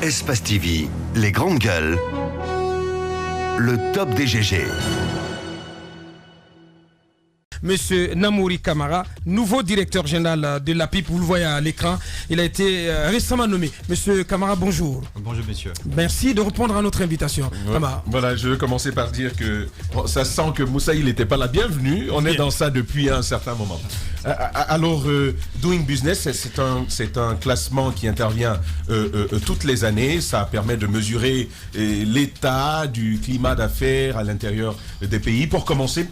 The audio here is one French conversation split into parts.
Espace TV, les grandes gueules, le top des GG. Monsieur Namouri Kamara, nouveau directeur général de l'APIP, vous le voyez à l'écran, il a été récemment nommé. Monsieur Kamara, bonjour. Bonjour monsieur. Merci de répondre à notre invitation. Voilà, je veux commencer par dire que ça sent que Moussaïl n'était pas la bienvenue. On est dans ça depuis un certain moment. Alors, Doing Business, c'est un classement qui intervient toutes les années. Ça permet de mesurer l'état du climat d'affaires à l'intérieur des pays. Pour commencer,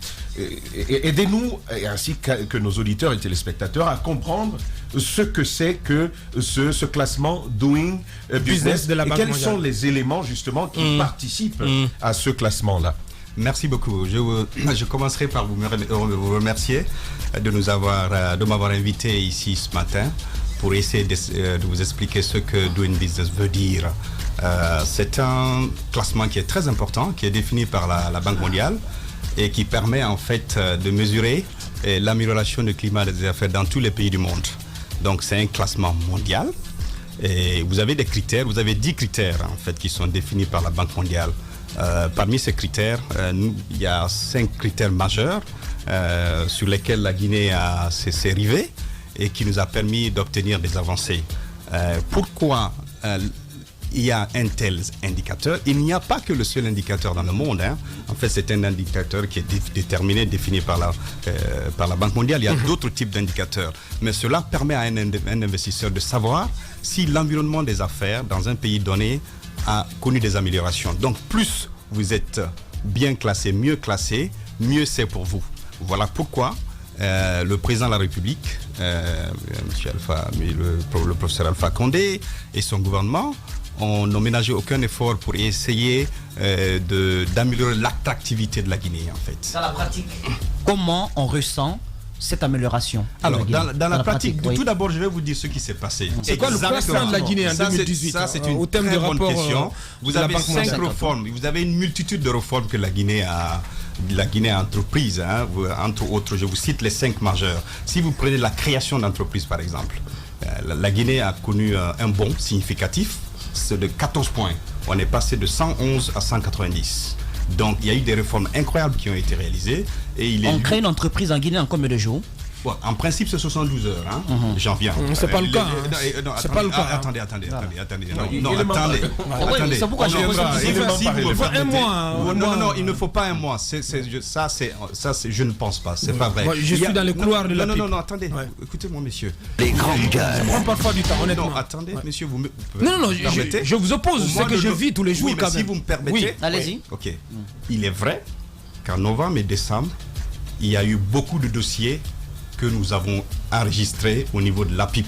aidez-nous, ainsi que nos auditeurs et téléspectateurs, à comprendre ce que c'est que ce classement Doing Business de la Banque quels mondiale. sont les éléments justement qui participent à ce classement-là. Merci beaucoup. Je commencerai par vous remercier de m'avoir invité ici ce matin pour essayer de vous expliquer ce que Doing Business veut dire. C'est un classement qui est très important, qui est défini par la Banque mondiale et qui permet en fait de mesurer l'amélioration du climat des affaires dans tous les pays du monde. Donc c'est un classement mondial et vous avez des critères, vous avez 10 critères en fait qui sont définis par la Banque mondiale. Parmi ces critères, il y a 5 critères majeurs sur lesquels la Guinée s'est rivée et qui nous a permis d'obtenir des avancées. Pourquoi il y a un tel indicateur? Il n'y a pas que le seul indicateur dans le monde. En fait, c'est un indicateur qui est défini par la Banque mondiale. Il y a d'autres types d'indicateurs. Mais cela permet à un investisseur de savoir si l'environnement des affaires dans un pays donné a connu des améliorations. Donc, plus vous êtes bien classé, mieux c'est pour vous. Voilà pourquoi le président de la République, le professeur Alpha Condé et son gouvernement n'ont ménagé aucun effort pour essayer d'améliorer l'attractivité de la Guinée, en fait. Dans la pratique, comment on ressent cette amélioration? Alors, dans la pratique, tout d'abord, je vais vous dire ce qui s'est passé. C'est quoi le classement de la Guinée en 2018? Ça, c'est une au thème très du bonne rapport question. Vous avez 5 réformes, vous avez une multitude de réformes que la Guinée a entreprises. Entre autres, je vous cite les 5 majeures. Si vous prenez la création d'entreprises, par exemple, la Guinée a connu un bond significatif, c'est de 14 points. On est passé de 111 à 190. Donc, il y a eu des réformes incroyables qui ont été réalisées. Et on crée une entreprise en Guinée en combien de jours? Bon, en principe, c'est 72 heures. J'en viens. C'est pas le cas. C'est pas le cas. Attendez. C'est pourquoi je Il faut un mois. Non, il ne faut pas un mois. Je ne pense pas. C'est pas vrai. Moi, je suis dans les couloirs de la PIP. Non, attendez. Écoutez-moi, messieurs. Les grandes gueules. Ça prend parfois du temps, honnêtement. Non, attendez, messieurs, vous me Non, permettez? je vous oppose. C'est que je vis tous les jours. Oui, mais si vous me permettez. Allez-y. Ok. Il est vrai qu'en novembre et décembre, il y a eu beaucoup de dossiers que nous avons enregistrés au niveau de l'APIP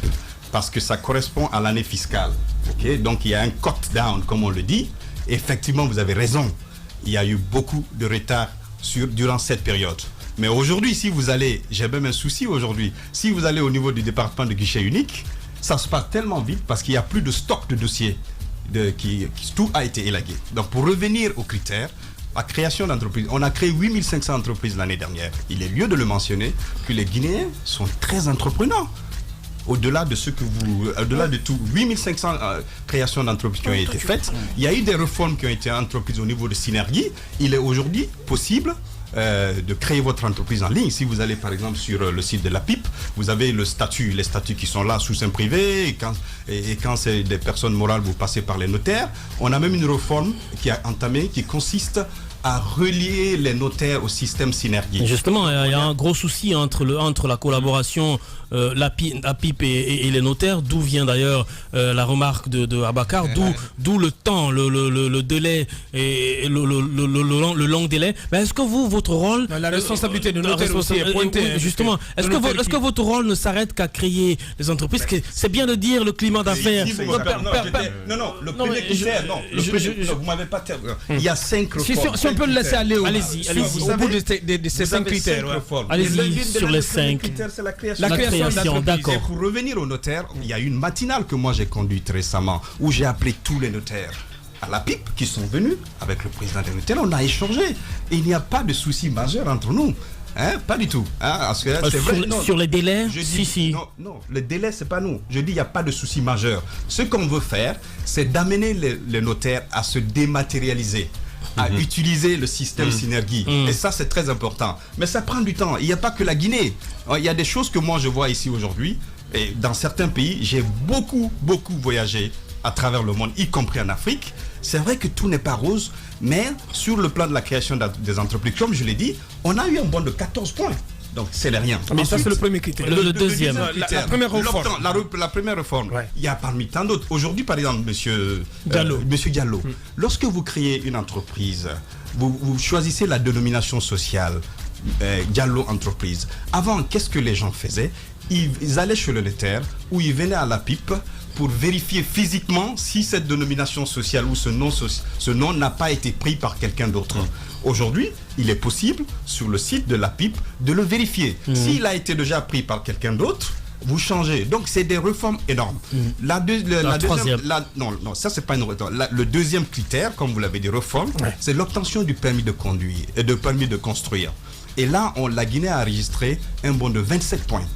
parce que ça correspond à l'année fiscale. Okay? Donc il y a un cut down, comme on le dit. Effectivement, vous avez raison. Il y a eu beaucoup de retard durant cette période. Mais aujourd'hui, si vous allez, j'ai même un souci aujourd'hui, si vous allez au niveau du département de guichet unique, ça se passe tellement vite parce qu'il n'y a plus de stock de dossiers. Tout a été élagué. Donc pour revenir aux critères, la création d'entreprises, on a créé 8500 entreprises l'année dernière. Il est lieu de le mentionner que les Guinéens sont très entreprenants. Au-delà de tout, 8500 créations d'entreprises qui ont été faites. Il y a eu des réformes qui ont été entreprises au niveau de synergie. Il est aujourd'hui possible de créer votre entreprise en ligne. Si vous allez par exemple sur le site de la PIP, vous avez les statuts qui sont là sous seing privé et quand c'est des personnes morales, vous passez par les notaires. On a même une réforme qui a entamé qui consiste à relier les notaires au système synergie. Justement, il y a un gros souci entre la collaboration la PIP et les notaires, d'où vient d'ailleurs la remarque de Abakar, d'où le temps, le délai et le long délai. Mais est-ce que votre rôle... La responsabilité de notaire aussi est pointée. Justement, est-ce que votre rôle ne s'arrête qu'à créer des entreprises? C'est bien de dire le climat d'affaires. Non, le premier critère, vous m'avez pas terminé. Il y a 5 réformes. Si on peut le laisser aller allez-y. Au bout de ces 5 critères. Allez-y sur les 5. C'est la création, d'accord. Et pour revenir aux notaires, il y a eu une matinale que moi j'ai conduite récemment où j'ai appelé tous les notaires à la PIP qui sont venus avec le président des notaires. On a échangé et il n'y a pas de souci majeur entre nous. Pas du tout. Parce que c'est vrai, sur les délais, je dis, non, le délai, c'est pas nous. Je dis, il n'y a pas de souci majeur. Ce qu'on veut faire, c'est d'amener les notaires à se dématérialiser, à utiliser le système Synergie. Et ça, c'est très important. Mais ça prend du temps. Il n'y a pas que la Guinée. Il y a des choses que moi, je vois ici aujourd'hui. Et dans certains pays, j'ai beaucoup voyagé à travers le monde, y compris en Afrique. C'est vrai que tout n'est pas rose, mais sur le plan de la création des entreprises, comme je l'ai dit, on a eu un bond de 14 points. Donc, c'est rien. Mais ensuite, ça, c'est le premier critère. Le deuxième. La première réforme. La première réforme. Ouais. Il y a parmi tant d'autres. Aujourd'hui, par exemple, Monsieur Diallo, lorsque vous créez une entreprise, vous choisissez la dénomination sociale, Diallo Entreprise. Avant, qu'est-ce que les gens faisaient? Ils allaient chez le notaire ou ils venaient à la PIP pour vérifier physiquement si cette dénomination sociale ou ce nom n'a pas été pris par quelqu'un d'autre. Aujourd'hui, il est possible, sur le site de la PIP, de le vérifier. S'il a été déjà pris par quelqu'un d'autre, vous changez. Donc, c'est des réformes énormes. La troisième. Non, ça, c'est pas une réforme. Le deuxième critère, comme vous l'avez dit, réforme, c'est l'obtention du permis de conduire et de permis de construire. Et là, la Guinée a enregistré un bond de 27 points.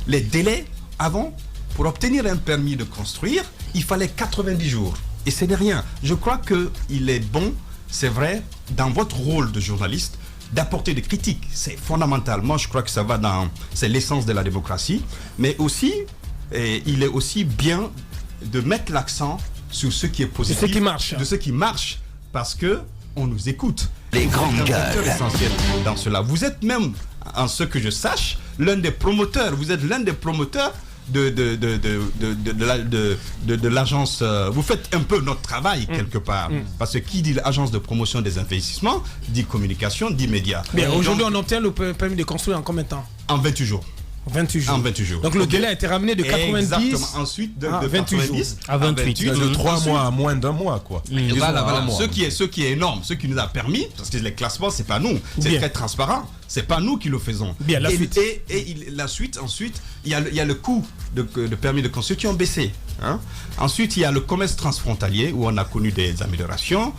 Les délais, avant, pour obtenir un permis de construire, il fallait 90 jours. Et ce n'est rien. Je crois qu'il est bon, c'est vrai, dans votre rôle de journaliste, d'apporter des critiques. C'est fondamental. Moi, je crois que ça va c'est l'essence de la démocratie. Mais aussi, il est aussi bien de mettre l'accent sur ce qui est positif. De ce qui marche. De ce qui marche. Parce que on nous écoute. Les grandes gueules. C'est essentiel dans cela. Vous êtes même, en ce que je sache, l'un des promoteurs. Vous êtes l'un des promoteurs de l'agence. Vous faites un peu notre travail quelque part. Parce que qui dit l'agence de promotion des investissements, dit communication, dit médias. Bien, aujourd'hui, on obtient le permis de construire en combien de temps? En 28 jours. 28 jours. En 28 jours. Donc le délai a été ramené de 90 exactement. Ensuite de 28 90 à 28. De 3 mois à moins d'un mois, quoi. Voilà. Ce qui est énorme, ce qui nous a permis, parce que les classements, c'est pas nous, c'est Bien. très transparent, c'est pas nous qui le faisons. Bien, la suite. La suite, ensuite, il y a le coût de permis de construire qui ont baissé. Ensuite, il y a le commerce transfrontalier où on a connu des améliorations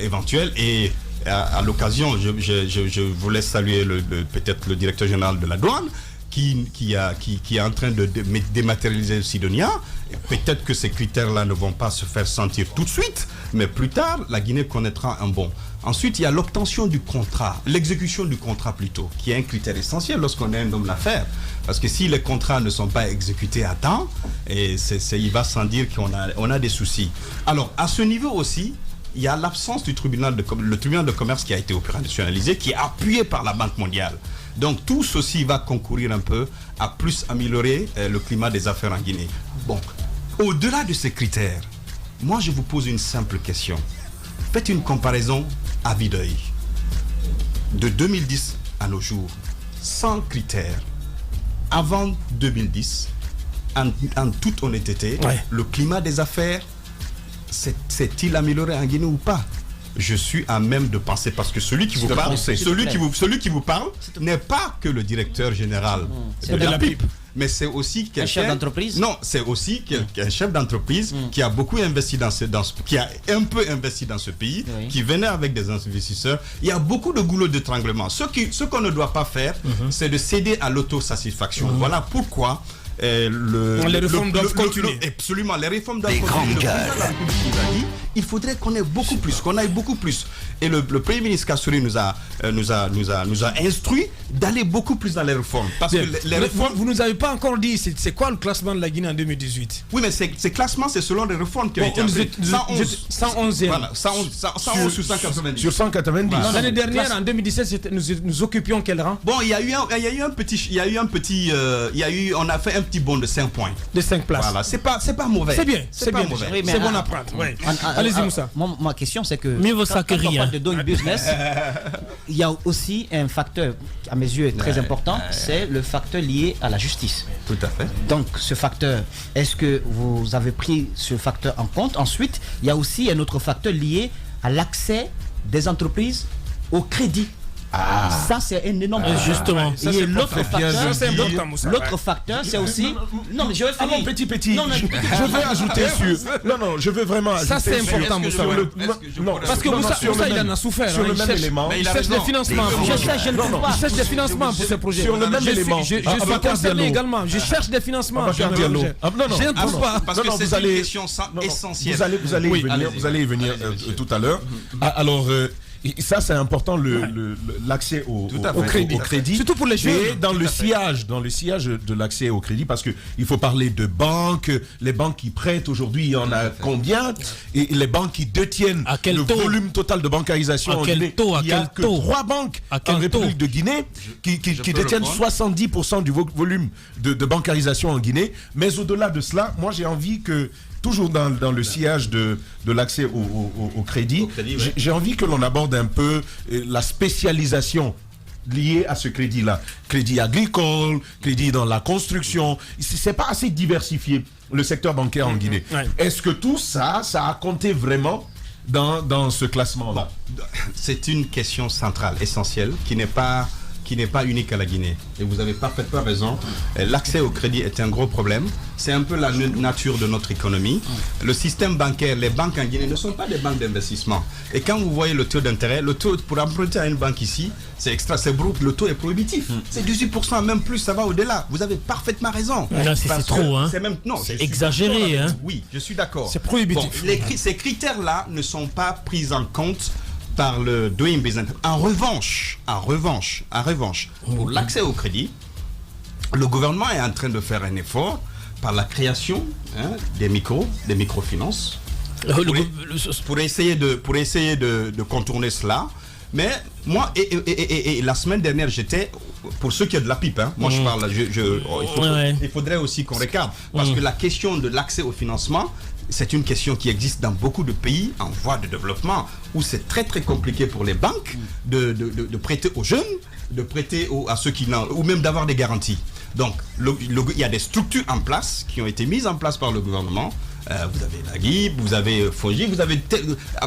éventuelles et à l'occasion, je voulais saluer peut-être le directeur général de la douane qui est en train de dématérialiser le Sidonia. Peut-être que ces critères-là ne vont pas se faire sentir tout de suite, mais plus tard, la Guinée connaîtra un bond. Ensuite, il y a l'obtention du contrat, l'exécution du contrat plutôt, qui est un critère essentiel lorsqu'on est un homme d'affaires. Parce que si les contrats ne sont pas exécutés à temps, il va sans dire qu'on a des soucis. Alors, à ce niveau aussi, il y a l'absence du tribunal de commerce qui a été opérationnalisé, qui est appuyé par la Banque mondiale. Donc tout ceci va concourir un peu à plus améliorer le climat des affaires en Guinée. Bon, au-delà de ces critères, moi je vous pose une simple question. Faites une comparaison à vue d'œil. De 2010 à nos jours, sans critères, avant 2010, en toute honnêteté, le climat des affaires s'est-il amélioré en Guinée ou pas? Je suis à même de penser, parce que celui qui vous parle, n'est pas que le directeur général de la PIP, mais c'est aussi quelqu'un, un chef d'entreprise. Non, c'est aussi un chef d'entreprise qui a beaucoup investi qui a un peu investi dans ce pays, qui venait avec des investisseurs. Il y a beaucoup de goulot d'étranglement. Ce qu'on ne doit pas faire, c'est de céder à l'autosatisfaction. Voilà pourquoi les réformes doivent continuer. Absolument, les réformes doivent continuer. Il faudrait qu'on ait beaucoup plus, qu'on aille beaucoup plus. Et le Premier ministre Kassouri nous a instruit d'aller beaucoup plus dans les réformes. Parce que les réformes... Vous ne nous avez pas encore dit, c'est quoi le classement de la Guinée en 2018? Oui, mais ces classements, c'est selon les réformes qui ont été faites. 111e. Voilà, 111 sur 190. Sur 190. Voilà. L'année dernière, en 2017, nous occupions quel rang? Bon, on a fait un petit bond de 5 points. De 5 places. Voilà, c'est pas mauvais. C'est bien, c'est pas mauvais. Oui, c'est bon à prendre. Allez-y, Moussa. Ma question, c'est que mieux vaut ça que rien. Quand on parle de doing business, il y a aussi un facteur, à mes yeux, très important, c'est le facteur lié à la justice. Tout à fait. Donc, ce facteur, est-ce que vous avez pris ce facteur en compte? Ensuite, il y a aussi un autre facteur lié à l'accès des entreprises au crédit. Ça, c'est un énorme problème. Justement. Et l'autre L'autre facteur, c'est aussi... Non, mais je vais Ah finir. non, petit. Non, Je veux ajouter sur... Non, je veux vraiment ajouter Ça, c'est sur- important, Moussa. sur le- non, Parce que non, Moussa, sur le Moussa, il même- en a souffert. Sur hein. le Il même cherche- élément. Il cherche des financements. Je cherche, je ne trouve pas. Il cherche des financements pour ces projets. Sur le même Je suis- élément. Je suis Abakar concerné Diallo. également. Je cherche des financements. Abakar sur mes Diallo. projets. Ah, non, Je ne trouve pas. Parce que Non, c'est vous une allez- question essentielle. Vous allez Oui, y venir, allez-y. vous allez y venir Allez-y, tout à l'heure. Alors, ça c'est important, l'accès au crédit. Surtout pour les jeunes. Et dans le sillage de l'accès au crédit, parce que il faut parler de banques, les banques qui prêtent aujourd'hui, il y en a combien? Et les banques qui détiennent À quel le taux? volume total de bancarisation À en quel Guinée. taux? À Il y a quel que taux? 3 banques À quel en République taux? de Guinée qui peux détiennent répondre 70% du volume de bancarisation en Guinée. Mais au-delà de cela, moi j'ai envie que, toujours dans le sillage de l'accès au crédit, ouais. j'ai envie que l'on aborde un peu la spécialisation liée à ce crédit-là. Crédit agricole, crédit dans la construction. C'est pas assez diversifié, le secteur bancaire en Guinée. Ouais. Est-ce que tout ça a compté vraiment dans ce classement-là? C'est une question centrale, essentielle, qui n'est pas unique à la Guinée. Et vous avez parfaitement raison. L'accès au crédit est un gros problème. C'est un peu la nature de notre économie. Le système bancaire, les banques en Guinée ne sont pas des banques d'investissement. Et quand vous voyez le taux d'intérêt, le taux pour emprunter à une banque ici, le taux est prohibitif. C'est 18%, même plus, ça va au-delà. Vous avez parfaitement raison. Là, c'est Parce trop, que hein. C'est même, non, C'est je suis exagéré, d'accord avec hein. vous. Oui, je suis d'accord. C'est prohibitif. Bon, ces critères-là ne sont pas pris en compte par le doing business. En revanche, pour l'accès au crédit, le gouvernement est en train de faire un effort par la création des microfinances pour essayer de contourner cela. Mais moi, et la semaine dernière, j'étais, pour ceux qui ont de la pipe, moi je parle, il faudrait aussi qu'on regarde, parce que la question de l'accès au financement, c'est une question qui existe dans beaucoup de pays en voie de développement, où c'est très très compliqué pour les banques de prêter aux jeunes, de prêter à ceux qui n'ont, ou même d'avoir des garanties. Donc, il y a des structures en place, qui ont été mises en place par le gouvernement. Vous avez la GIB, vous avez FONGI, vous avez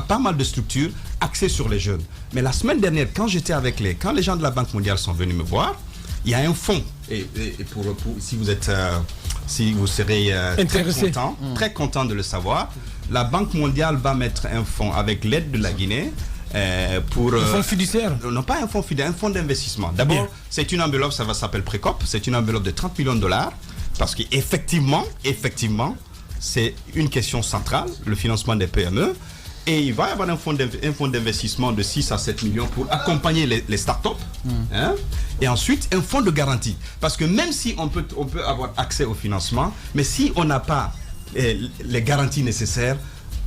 pas mal de structures axées sur les jeunes. Mais la semaine dernière, quand les gens de la Banque mondiale sont venus me voir, il y a un fonds, et si vous serez très content de le savoir, la Banque mondiale va mettre un fonds avec l'aide de la Guinée pour... Un fonds fiduciaire? Non, pas un fonds fiduciaire, un fonds d'investissement. D'abord, c'est une enveloppe, ça s'appelle Précop, c'est une enveloppe de 30 millions de dollars, parce qu'effectivement, c'est une question centrale, le financement des PME. Et il va y avoir un fonds d'investissement de 6 à 7 millions pour accompagner les startups. Et ensuite, un fonds de garantie. Parce que même si on peut avoir accès au financement, mais si on n'a pas les garanties nécessaires,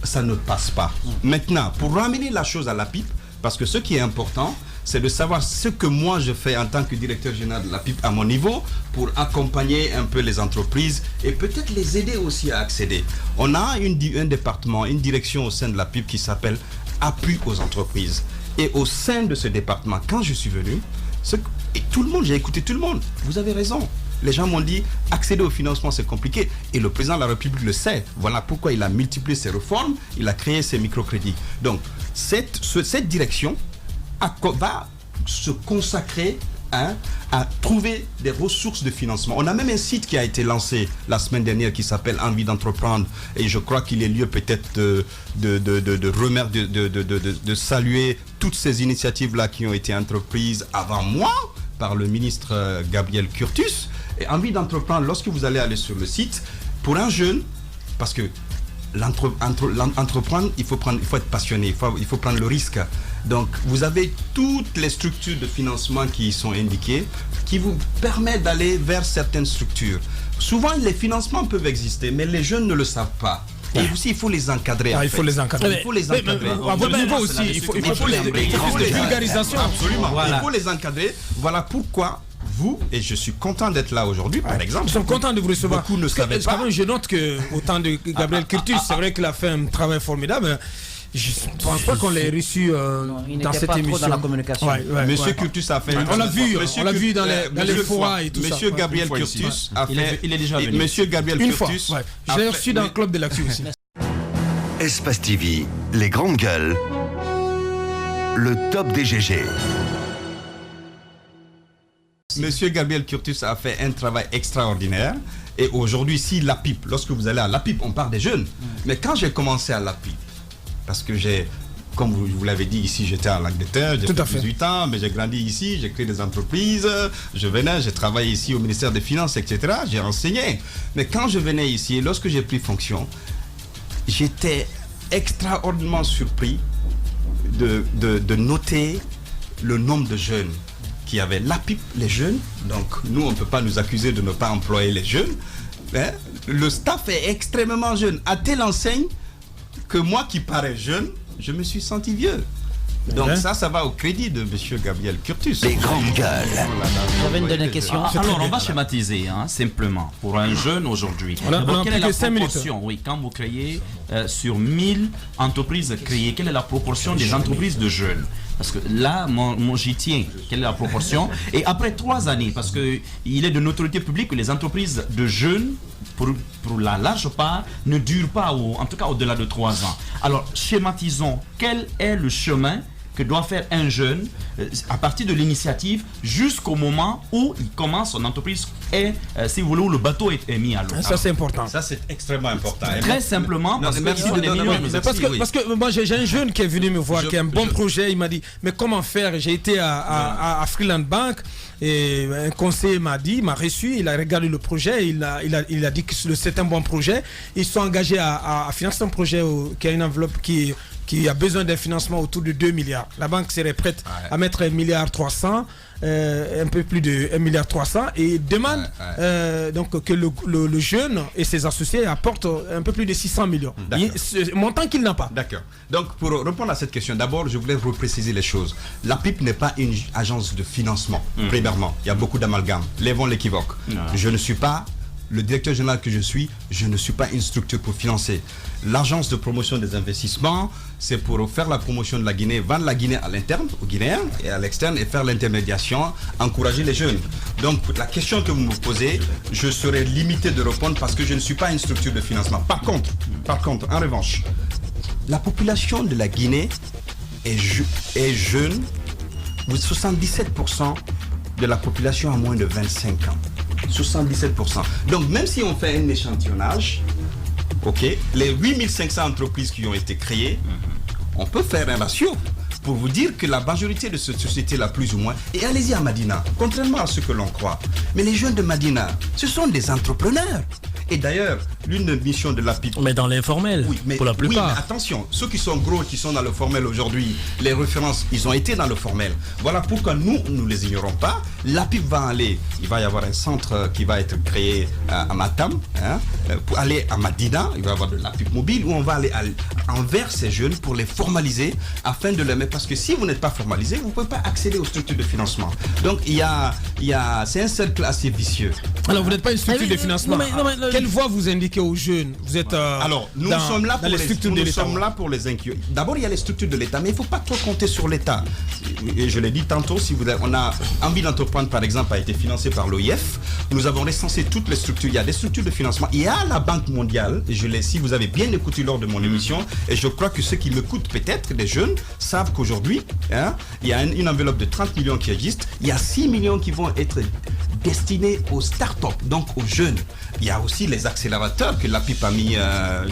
ça ne passe pas. Maintenant, pour ramener la chose à la pipe, parce que ce qui est important, c'est de savoir ce que moi je fais en tant que directeur général de la PIP à mon niveau pour accompagner un peu les entreprises et peut-être les aider aussi à accéder. On a un département, une direction au sein de la PIP qui s'appelle Appui aux entreprises. Et au sein de ce département, quand je suis venu, j'ai écouté tout le monde. Vous avez raison. Les gens m'ont dit, accéder au financement, c'est compliqué. Et le président de la République le sait. Voilà pourquoi il a multiplié ses réformes, il a créé ses microcrédits. Donc, cette direction va se consacrer à trouver des ressources de financement. On a même un site qui a été lancé la semaine dernière qui s'appelle Envie d'entreprendre et je crois qu'il est lieu peut-être de saluer toutes ces initiatives-là qui ont été entreprises avant moi par le ministre Gabriel Curtus. Et Envie d'entreprendre, lorsque vous allez sur le site, pour un jeune, parce que l'entreprendre, il faut être passionné, il faut prendre le risque. Donc, vous avez toutes les structures de financement qui y sont indiquées, qui vous permettent d'aller vers certaines structures. Souvent, les financements peuvent exister, mais les jeunes ne le savent pas. Et aussi, il faut les encadrer. Il faut les encadrer. Il faut les encadrer. À votre niveau aussi, il faut les vulgarisations. Absolument. Voilà. Il faut les encadrer. Voilà pourquoi vous, et je suis content d'être là aujourd'hui, par exemple. Nous sommes contents de vous recevoir. Beaucoup ne savaient pas. Quand même, je note qu'au temps de Gabriel Curtus, c'est vrai qu'il a fait un travail formidable. Je ne pense pas qu'on l'ait reçu dans cette pas émission. trop dans la communication. Monsieur Curtus a fait. On l'a vu dans les forats et tout ça. Monsieur Gabriel Curtus a fait. Il est déjà venu. Monsieur Gabriel Une fois. Curtus. Je l'ai reçu dans le club de l'actu aussi. Espace TV, les grandes gueules. Le top des GG. Monsieur Gabriel Curtis a fait un travail extraordinaire. Et aujourd'hui, si l'APIP, lorsque vous allez à l'APIP, on parle des jeunes. Mais quand j'ai commencé à l'APIP, parce que comme vous l'avez dit, ici j'étais en Angleterre, j'ai fait 18 ans, mais j'ai grandi ici, j'ai créé des entreprises, j'ai travaillé ici au ministère des Finances, etc. J'ai enseigné. Mais quand je venais ici, lorsque j'ai pris fonction, j'étais extraordinairement surpris de noter le nombre de jeunes qui avaient l'APIP, les jeunes. Donc nous, on ne peut pas nous accuser de ne pas employer les jeunes. Hein? Le staff est extrêmement jeune, à telle enseigne que moi qui parais jeune, je me suis senti vieux. Donc ça va au crédit de M. Gabriel Curtis. Les grandes gueules. J'avais une dernière question. Alors on va schématiser simplement pour un jeune aujourd'hui. Quelle est la proportion, quand vous créez sur 1000 entreprises créées, quelle est la proportion des entreprises de jeunes? Parce que là, j'y tiens. Quelle est la proportion? Et après 3 années, parce qu'il est de notoriété publique que les entreprises de jeunes, pour la large part, ne durent pas, en tout cas au-delà de 3 ans. Alors, schématisons. Quel est le chemin que doit faire un jeune à partir de l'initiative jusqu'au moment où il commence son entreprise et, si vous voulez, où le bateau est mis à l'eau? Ça, c'est important. Ça, c'est extrêmement important. Très simplement, parce que moi, j'ai un jeune qui est venu me voir, qui a un bon projet. Il m'a dit, mais comment faire? J'ai été à Freeland Bank et un conseiller m'a reçu, il a regardé le projet, il a dit que c'est un bon projet. Ils sont engagés à financer un projet qui a une enveloppe qui a besoin d'un financement autour de 2 milliards. La banque serait prête à mettre 1,3 milliard, un peu plus de 1,3 milliard, et demande donc que le jeune et ses associés apportent un peu plus de 600 millions. Montant qu'il n'a pas. D'accord. Donc pour répondre à cette question, d'abord je voulais repréciser les choses. L'APIP n'est pas une agence de financement, premièrement. Il y a beaucoup d'amalgames. Lèvons l'équivoque. Je ne suis pas le directeur général que je ne suis pas une structure pour financer. L'agence de promotion des investissements, c'est pour faire la promotion de la Guinée, vendre la Guinée à l'interne, aux Guinéens, et à l'externe, et faire l'intermédiation, encourager les jeunes. Donc, la question que vous me posez, je serai limité de répondre parce que je ne suis pas une structure de financement. Par contre, en revanche, la population de la Guinée est jeune. 77% de la population a moins de 25 ans. 77%. Donc, même si on fait un échantillonnage, les 8500 entreprises qui ont été créées, on peut faire un ratio pour vous dire que la majorité de cette société-là, plus ou moins, et allez-y à Madina, contrairement à ce que l'on croit. Mais les jeunes de Madina, ce sont des entrepreneurs. Et d'ailleurs, l'une des missions de l'APIP... Mais dans l'informel, pour la plupart. Oui, mais attention, ceux qui sont gros, qui sont dans le formel aujourd'hui, les références, ils ont été dans le formel. Voilà pourquoi nous ne les ignorons pas. L'APIP va aller, il va y avoir un centre qui va être créé à Matam, pour aller à Madina, il va y avoir de l'APIP mobile, où on va aller envers ces jeunes pour les formaliser, afin de les mettre, parce que si vous n'êtes pas formalisé, vous ne pouvez pas accéder aux structures de financement. Donc c'est un cercle assez vicieux. Alors vous n'êtes pas une structure de financement. Quelle voie vous indiquez aux jeunes? Vous êtes alors nous sommes là pour les incuber. D'abord il y a les structures de l'État, mais il ne faut pas trop compter sur l'État. Et je l'ai dit tantôt, on a envie d'entreprendre par exemple a été financé par l'OIF. Nous avons recensé toutes les structures. Il y a des structures de financement. Il y a la Banque mondiale. Si vous avez bien écouté lors de mon émission, et je crois que ceux qui m'écoutent peut-être, les jeunes, savent qu'aujourd'hui, il y a une enveloppe de 30 millions qui existe. Il y a 6 millions qui vont être destinés aux start-up, donc aux jeunes. Il y a aussi les accélérateurs que l'APIP a mis,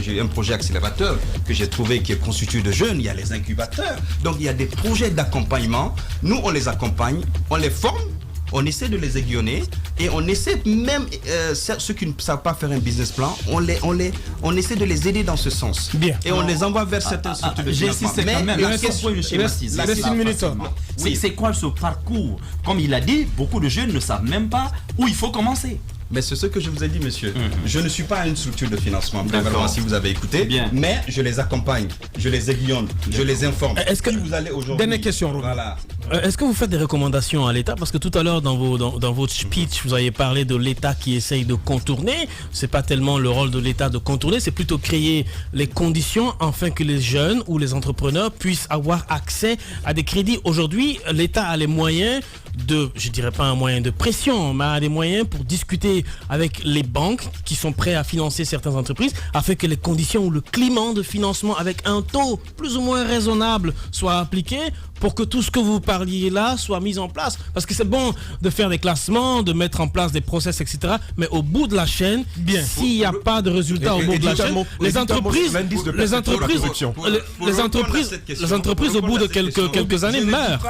j'ai un projet accélérateur que j'ai trouvé qui est constitué de jeunes. Il y a les incubateurs. Donc il y a des projets d'accompagnement. Nous, on les accompagne, on les forme, on essaie de les aiguillonner et on essaie même, ceux qui ne savent pas faire un business plan, on essaie de les aider dans ce sens. Bien. Et on les envoie vers certaines structures de financement. C'est quoi ce parcours? Comme il a dit, beaucoup de jeunes ne savent même pas où il faut commencer. Mais c'est ce que je vous ai dit, monsieur. Je ne suis pas une structure de financement, vraiment, si vous avez écouté. Bien. Mais je les accompagne, je les aiguillonne, je les informe. Est-ce que vous allez aujourd'hui... Dernière question, Robin. Voilà. Est-ce que vous faites des recommandations à l'État? Parce que tout à l'heure, dans votre speech, vous avez parlé de l'État qui essaye de contourner. C'est pas tellement le rôle de l'État de contourner, c'est plutôt créer les conditions afin que les jeunes ou les entrepreneurs puissent avoir accès à des crédits. Aujourd'hui, l'État a les moyens je dirais pas un moyen de pression, mais des moyens pour discuter avec les banques qui sont prêts à financer certaines entreprises afin que les conditions ou le climat de financement avec un taux plus ou moins raisonnable soit appliqué pour que tout ce que vous parliez là soit mis en place. Parce que c'est bon de faire des classements, de mettre en place des process, etc. Mais au bout de la chaîne, s'il n'y a pas de résultat au bout de la chaîne, les entreprises au bout de quelques années meurent.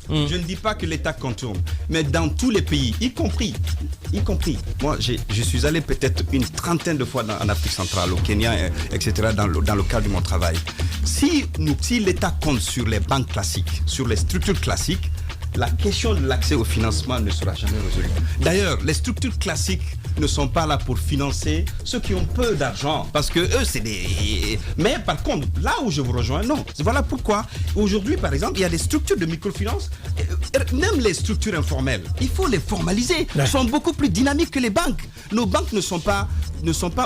Je ne dis pas que l'État contourne, mais dans tous les pays, y compris. Moi, je suis allé peut-être une trentaine de fois en Afrique centrale, au Kenya, etc., dans le cadre de mon travail. Si l'État compte sur les banques classiques, sur les structures classiques, la question de l'accès au financement ne sera jamais résolue. D'ailleurs, les structures classiques ne sont pas là pour financer ceux qui ont peu d'argent, parce que eux, c'est des... Mais par contre, là où je vous rejoins, non. Voilà pourquoi, aujourd'hui, par exemple, il y a des structures de microfinance, même les structures informelles, il faut les formaliser. Elles sont beaucoup plus dynamiques que les banques. Nos banques ne sont pas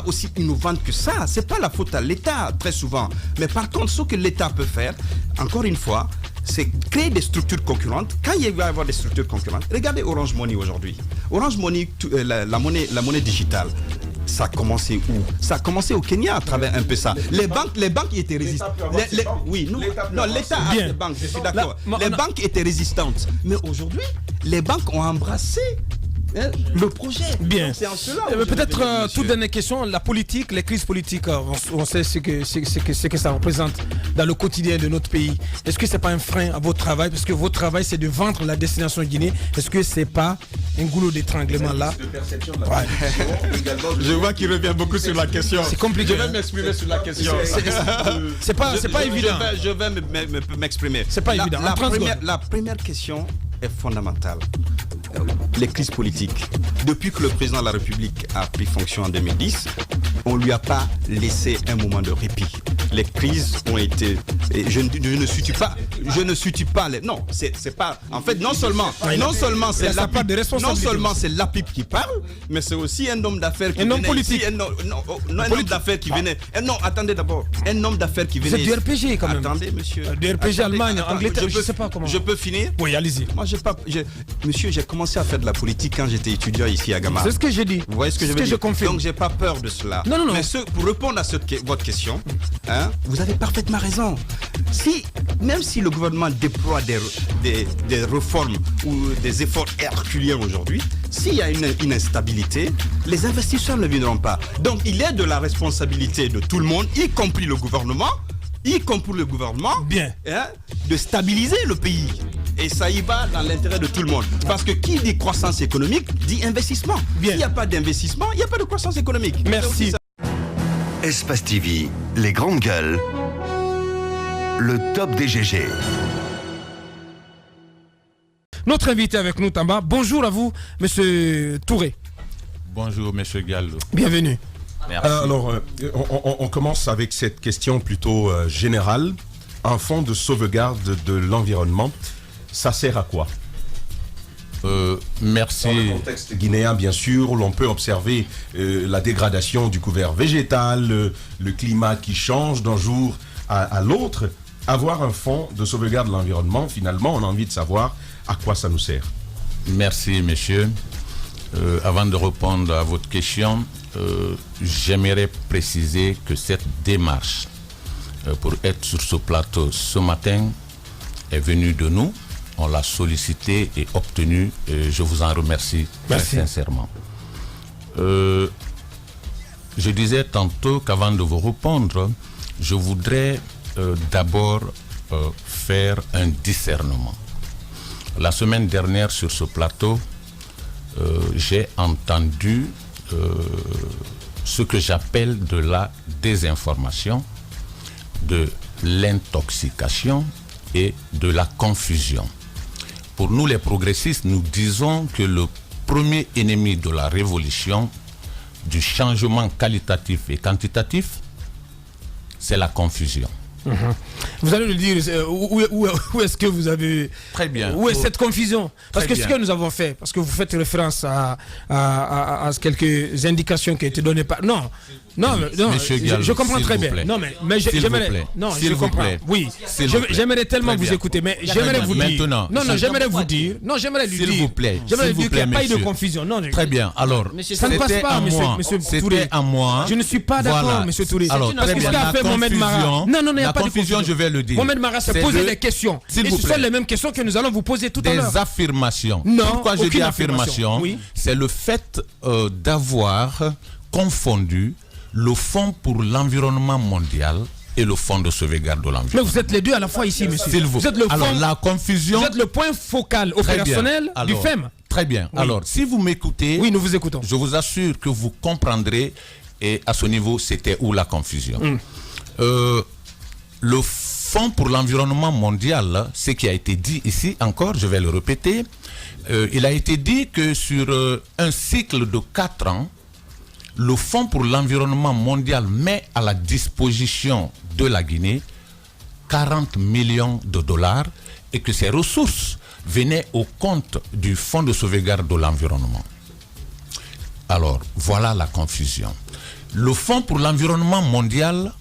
aussi innovantes que ça. C'est pas la faute à l'État, très souvent. Mais par contre, ce que l'État peut faire, encore une fois, c'est créer des structures concurrentes. Quand il va y avoir des structures concurrentes, regardez Orange Money aujourd'hui. Orange Money, la monnaie digitale, ça a commencé où? Ça a commencé au Kenya à travers un peu ça. Les banques étaient résistantes. L'État a des banques, je suis d'accord. Les banques étaient résistantes. Mais aujourd'hui, les banques ont embrassé le projet. Bien. C'est en cela. Peut-être toute dernière question, la politique, les crises politiques, on sait ce que ça représente dans le quotidien de notre pays. Est-ce que c'est pas un frein à votre travail? Parce que votre travail, c'est de vendre la destination Guinée. Est-ce que c'est pas un goulot d'étranglement là? Je vois qu'il revient beaucoup sur la question. C'est compliqué. Je vais m'exprimer sur la question. C'est pas évident. Je vais m'exprimer. C'est pas évident. La première question est fondamentale. Les crises politiques. Depuis que le président de la République a pris fonction en 2010, on ne lui a pas laissé un moment de répit. Les crises ont été... Je ne situe pas les... Non, c'est pas... En fait, non seulement c'est l'APIP qui parle, mais c'est aussi un homme d'affaires qui venait... Un homme politique. Un homme d'affaires qui venait... Non, attendez d'abord. Un homme d'affaires qui venait... C'est du RPG quand même. Attendez, monsieur. Du RPG Allemagne, Angleterre, je sais pas comment... Je peux finir? Oui, allez-y. Moi, monsieur, j'ai commencé à faire de la politique quand j'étais étudiant ici à Gama. C'est ce que j'ai dit. Vous voyez ce que je veux dire? Donc, j'ai pas peur de cela. Non. Mais pour répondre à votre question, vous avez parfaitement raison. Même si le gouvernement déploie des réformes ou des efforts herculiens aujourd'hui, s'il y a une instabilité, les investisseurs ne viendront pas. Donc, il est de la responsabilité de tout le monde, y compris le gouvernement, bien, de stabiliser le pays. Et ça y va dans l'intérêt de tout le monde. Parce que qui dit croissance économique dit investissement. S'il n'y a pas d'investissement, il n'y a pas de croissance économique. Merci. Espace TV, les grandes gueules, le top des GG. Notre invité avec nous, Tamba. Bonjour à vous, monsieur Touré. Bonjour, monsieur Gallo. Bienvenue. Merci. Alors, on commence avec cette question plutôt générale. Un fonds de sauvegarde de l'environnement, ça sert à quoi? Merci. Dans le contexte guinéen, bien sûr, l'on peut observer la dégradation du couvert végétal, le climat qui change d'un jour à l'autre. Avoir un fonds de sauvegarde de l'environnement, finalement, on a envie de savoir à quoi ça nous sert. Merci, monsieur. Avant de répondre à votre question, j'aimerais préciser que cette démarche pour être sur ce plateau ce matin est venue de nous. On l'a sollicité et obtenu. Je vous en remercie très sincèrement. Je disais tantôt qu'avant de vous répondre, je voudrais d'abord faire un discernement. La semaine dernière sur ce plateau, j'ai entendu ce que j'appelle de la désinformation, de l'intoxication et de la confusion. Pour nous les progressistes, nous disons que le premier ennemi de la révolution, du changement qualitatif et quantitatif, c'est la confusion. Vous allez le dire, où est-ce que vous avez... Très bien. Où est cette confusion? Parce que ce que nous avons fait, parce que vous faites référence à quelques indications qui ont été données par... Non, Non, je comprends très bien. Plaît. Non, mais j'aimerais. Non, je comprends. Oui, j'aimerais tellement vous écouter, mais j'aimerais vous dire. Non, j'aimerais vous dire. Non, j'aimerais lui dire. S'il vous plaît. J'aimerais lui dire qu'il n'y a pas eu de confusion. Non. Très bien. Alors, ça ne passe pas, monsieur Touré. C'était à moi. Je ne suis pas d'accord, monsieur Touré. Alors, très bien. La confusion. Non, il n'y a pas de confusion. Je vais le dire. Mohamed Mara s'est posé des questions. Et ce sont les mêmes questions que nous allons vous poser tout à l'heure. Des affirmations. Non. Pourquoi je dis affirmation? C'est le fait d'avoir confondu le Fonds pour l'environnement mondial et le Fonds de sauvegarde de l'environnement. Mais vous êtes les deux à la fois ici, monsieur. Vous êtes le fond, alors, la confusion... Vous êtes le point focal opérationnel du FEM. Très bien. Oui. Alors, si vous m'écoutez... Oui, nous vous écoutons. Je vous assure que vous comprendrez, et à ce niveau, c'était où la confusion. Le Fonds pour l'environnement mondial, ce qui a été dit ici encore, je vais le répéter, il a été dit que sur un cycle de 4 ans, le Fonds pour l'environnement mondial met à la disposition de la Guinée 40 millions de dollars et que ces ressources venaient au compte du Fonds de sauvegarde de l'environnement. Alors, voilà la confusion. Le Fonds pour l'environnement mondial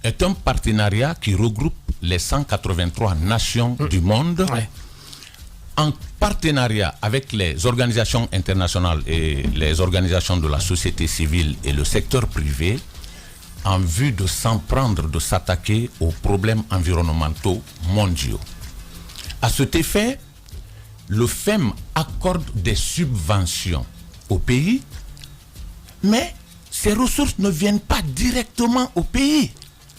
est un partenariat qui regroupe les 183 nations du monde en partenariat avec les organisations internationales et les organisations de la société civile et le secteur privé en vue de s'en prendre, de s'attaquer aux problèmes environnementaux mondiaux. À cet effet, le FEM accorde des subventions aux pays, mais ces ressources ne viennent pas directement au pays.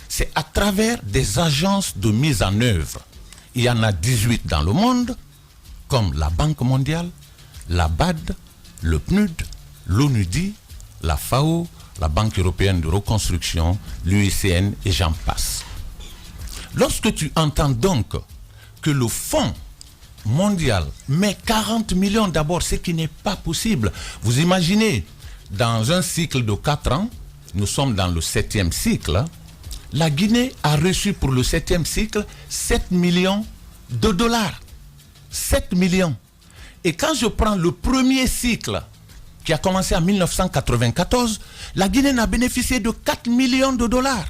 C'est à travers des agences de mise en œuvre. Il y en a 18 dans le monde, comme la Banque mondiale, la BAD, le PNUD, l'ONUDI, la FAO, la Banque européenne de reconstruction, l'UICN et j'en passe. Lorsque tu entends donc que le Fonds mondial met 40 millions d'abord, ce qui n'est pas possible. Vous imaginez, dans un cycle de 4 ans, nous sommes dans le 7e cycle, la Guinée a reçu pour le 7e cycle 7 millions de dollars. 7 millions. Et quand je prends le premier cycle qui a commencé en 1994, la Guinée n'a bénéficié de 4 millions de dollars.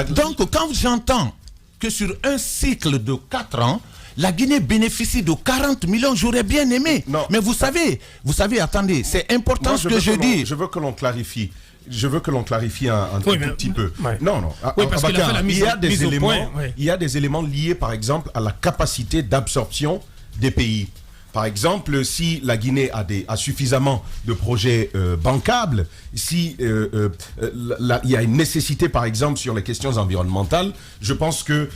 Donc quand j'entends que sur un cycle de 4 ans, la Guinée bénéficie de 40 millions, j'aurais bien aimé. Non. Mais vous savez, attendez, c'est important ce que je dis. Je veux que l'on clarifie. Je veux que l'on clarifie un tout petit peu. Ouais. Non. Oui, parce qu'il a fait la mise il y a des éléments liés, par exemple, à la capacité d'absorption des pays. Par exemple, si la Guinée a suffisamment de projets bancables, si il y a une nécessité, par exemple, sur les questions environnementales, je pense que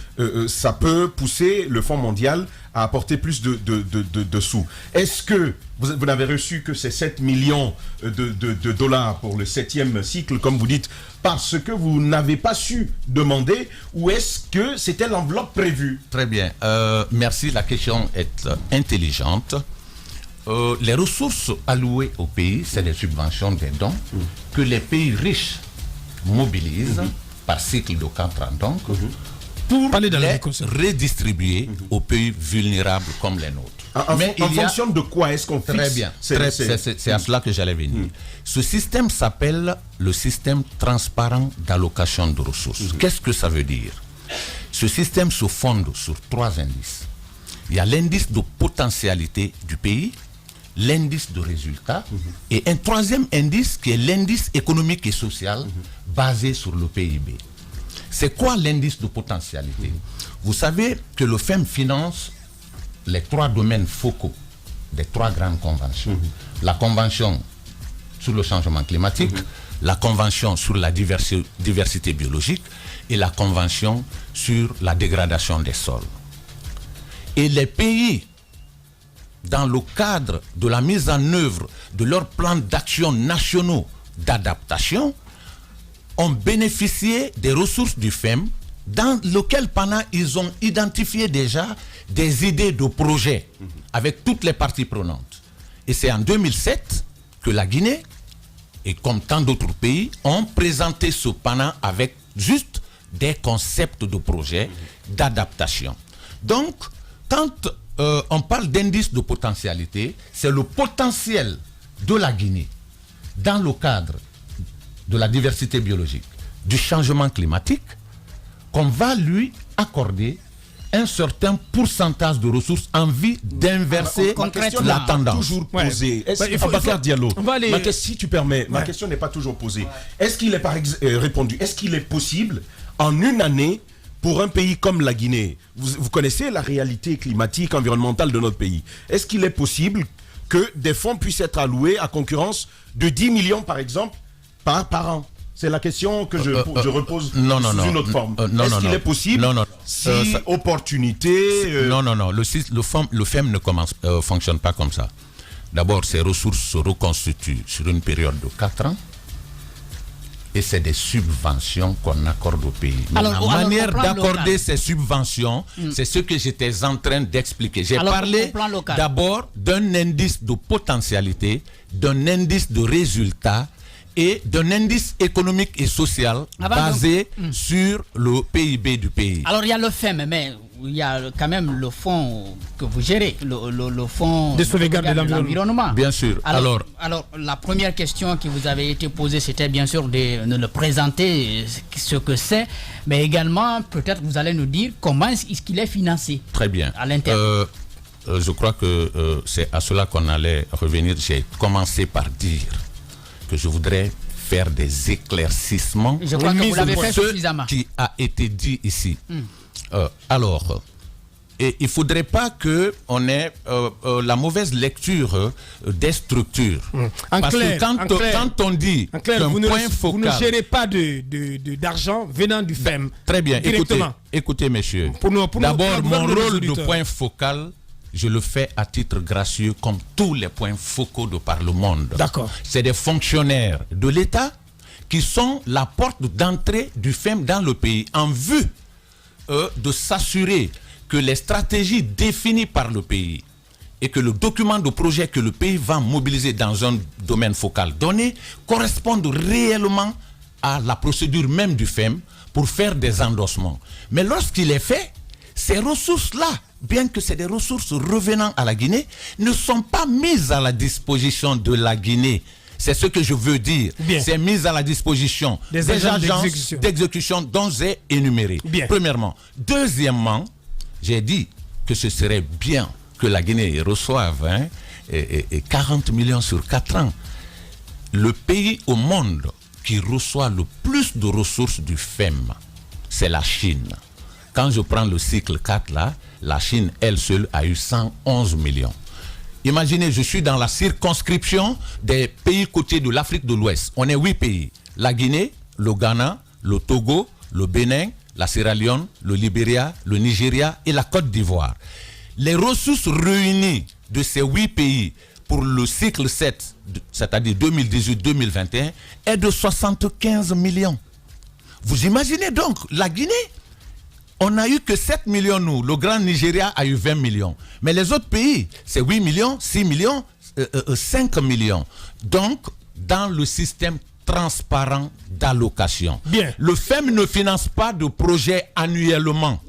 ça peut pousser le Fonds mondial à apporter plus de sous. Est-ce que vous n'avez reçu que ces 7 millions de dollars pour le 7e cycle, comme vous dites, parce que vous n'avez pas su demander, ou est-ce que c'était l'enveloppe prévue? Très bien. Merci, la question est intelligente. Les ressources allouées au pays, c'est les subventions des dons que les pays riches mobilisent par cycle de 4 ans donc, pour les redistribuer aux pays vulnérables comme les nôtres. En fonction de quoi est-ce qu'on fixe? Très bien, c'est à cela que j'allais venir. Ce système s'appelle le système transparent d'allocation de ressources. Qu'est-ce que ça veut dire? Ce système se fonde sur 3 indices. Il y a l'indice de potentialité du pays, l'indice de résultat et un 3e indice qui est l'indice économique et social basé sur le PIB. C'est quoi l'indice de potentialité? Vous savez que le FEM finance les 3 domaines focaux des 3 grandes conventions. La convention sur le changement climatique, la convention sur la diversité biologique et la convention sur la dégradation des sols. Et les pays, dans le cadre de la mise en œuvre de leurs plans d'action nationaux d'adaptation, ont bénéficié des ressources du FEM, dans lequel pendant ils ont identifié déjà des idées de projets avec toutes les parties prenantes. Et c'est en 2007 que la Guinée, et comme tant d'autres pays, ont présenté ce panel avec juste des concepts de projets d'adaptation. Donc, quand on parle d'indice de potentialité, c'est le potentiel de la Guinée dans le cadre de la diversité biologique, du changement climatique, qu'on va lui accorder un certain pourcentage de ressources en vue d'inverser la tendance. Toujours posée. Abakar Diallo, si tu permets, ma question n'est pas toujours posée. Est-ce qu'il est répondu? Est-ce qu'il est possible en une année pour un pays comme la Guinée, vous connaissez la réalité climatique, environnementale de notre pays, est-ce qu'il est possible que des fonds puissent être alloués à concurrence de 10 millions par exemple par an? C'est la question que je repose sous une autre forme. Est-ce qu'il est possible si opportunité... Non. Le FEM ne fonctionne pas comme ça. D'abord, ces ressources se reconstituent sur une période de 4 ans. Et c'est des subventions qu'on accorde au pays. Mais la manière d'accorder ces subventions, c'est ce que j'étais en train d'expliquer. J'ai parlé d'abord d'un indice de potentialité, d'un indice de résultat, et d'un indice économique et social basé sur le PIB du pays. Alors il y a le FEM, mais il y a quand même le fonds que vous gérez, le fonds de sauvegarde de l'environnement. Bien sûr. Alors, la première question qui vous avait été posée, c'était bien sûr de le présenter, ce que c'est, mais également peut-être vous allez nous dire comment est-ce qu'il est financé. Très bien. À l'intérieur. Je crois que c'est à cela qu'on allait revenir. J'ai commencé par dire que je voudrais faire des éclaircissements. Je crois que vous l'avez fait suffisamment. Ce qui a été dit ici. Et il ne faudrait pas qu'on ait la mauvaise lecture des structures. Parce que quand on dit qu'un point focal... Vous ne gérez pas d'argent venant du FEM. Très bien. Écoutez, messieurs. D'abord, mon rôle de point focal, je le fais à titre gracieux comme tous les points focaux de par le monde. D'accord. C'est des fonctionnaires de l'État qui sont la porte d'entrée du FEM dans le pays en vue de s'assurer que les stratégies définies par le pays et que le document de projet que le pays va mobiliser dans un domaine focal donné correspondent réellement à la procédure même du FEM pour faire des endossements. Mais lorsqu'il est fait, ces ressources-là, bien que c'est des ressources revenant à la Guinée, ne sont pas mises à la disposition de la Guinée. C'est ce que je veux dire. C'est mis à la disposition des agences d'exécution dont j'ai énuméré. Premièrement. Deuxièmement, j'ai dit que ce serait bien que la Guinée reçoive 40 millions sur 4 ans. Le pays au monde qui reçoit le plus de ressources du FEM, c'est la Chine. Quand je prends le cycle 4 là, la Chine, elle seule, a eu 111 millions. Imaginez, je suis dans la circonscription des pays côtiers de l'Afrique de l'Ouest. On est 8 pays. La Guinée, le Ghana, le Togo, le Bénin, la Sierra Leone, le Libéria, le Nigeria et la Côte d'Ivoire. Les ressources réunies de ces 8 pays pour le cycle 7, c'est-à-dire 2018-2021, est de 75 millions. Vous imaginez donc, la Guinée, on n'a eu que 7 millions, nous. Le Grand Nigeria a eu 20 millions. Mais les autres pays, c'est 8 millions, 6 millions, 5 millions. Donc, dans le système transparent d'allocation. Le FEM ne finance pas de projets annuellement.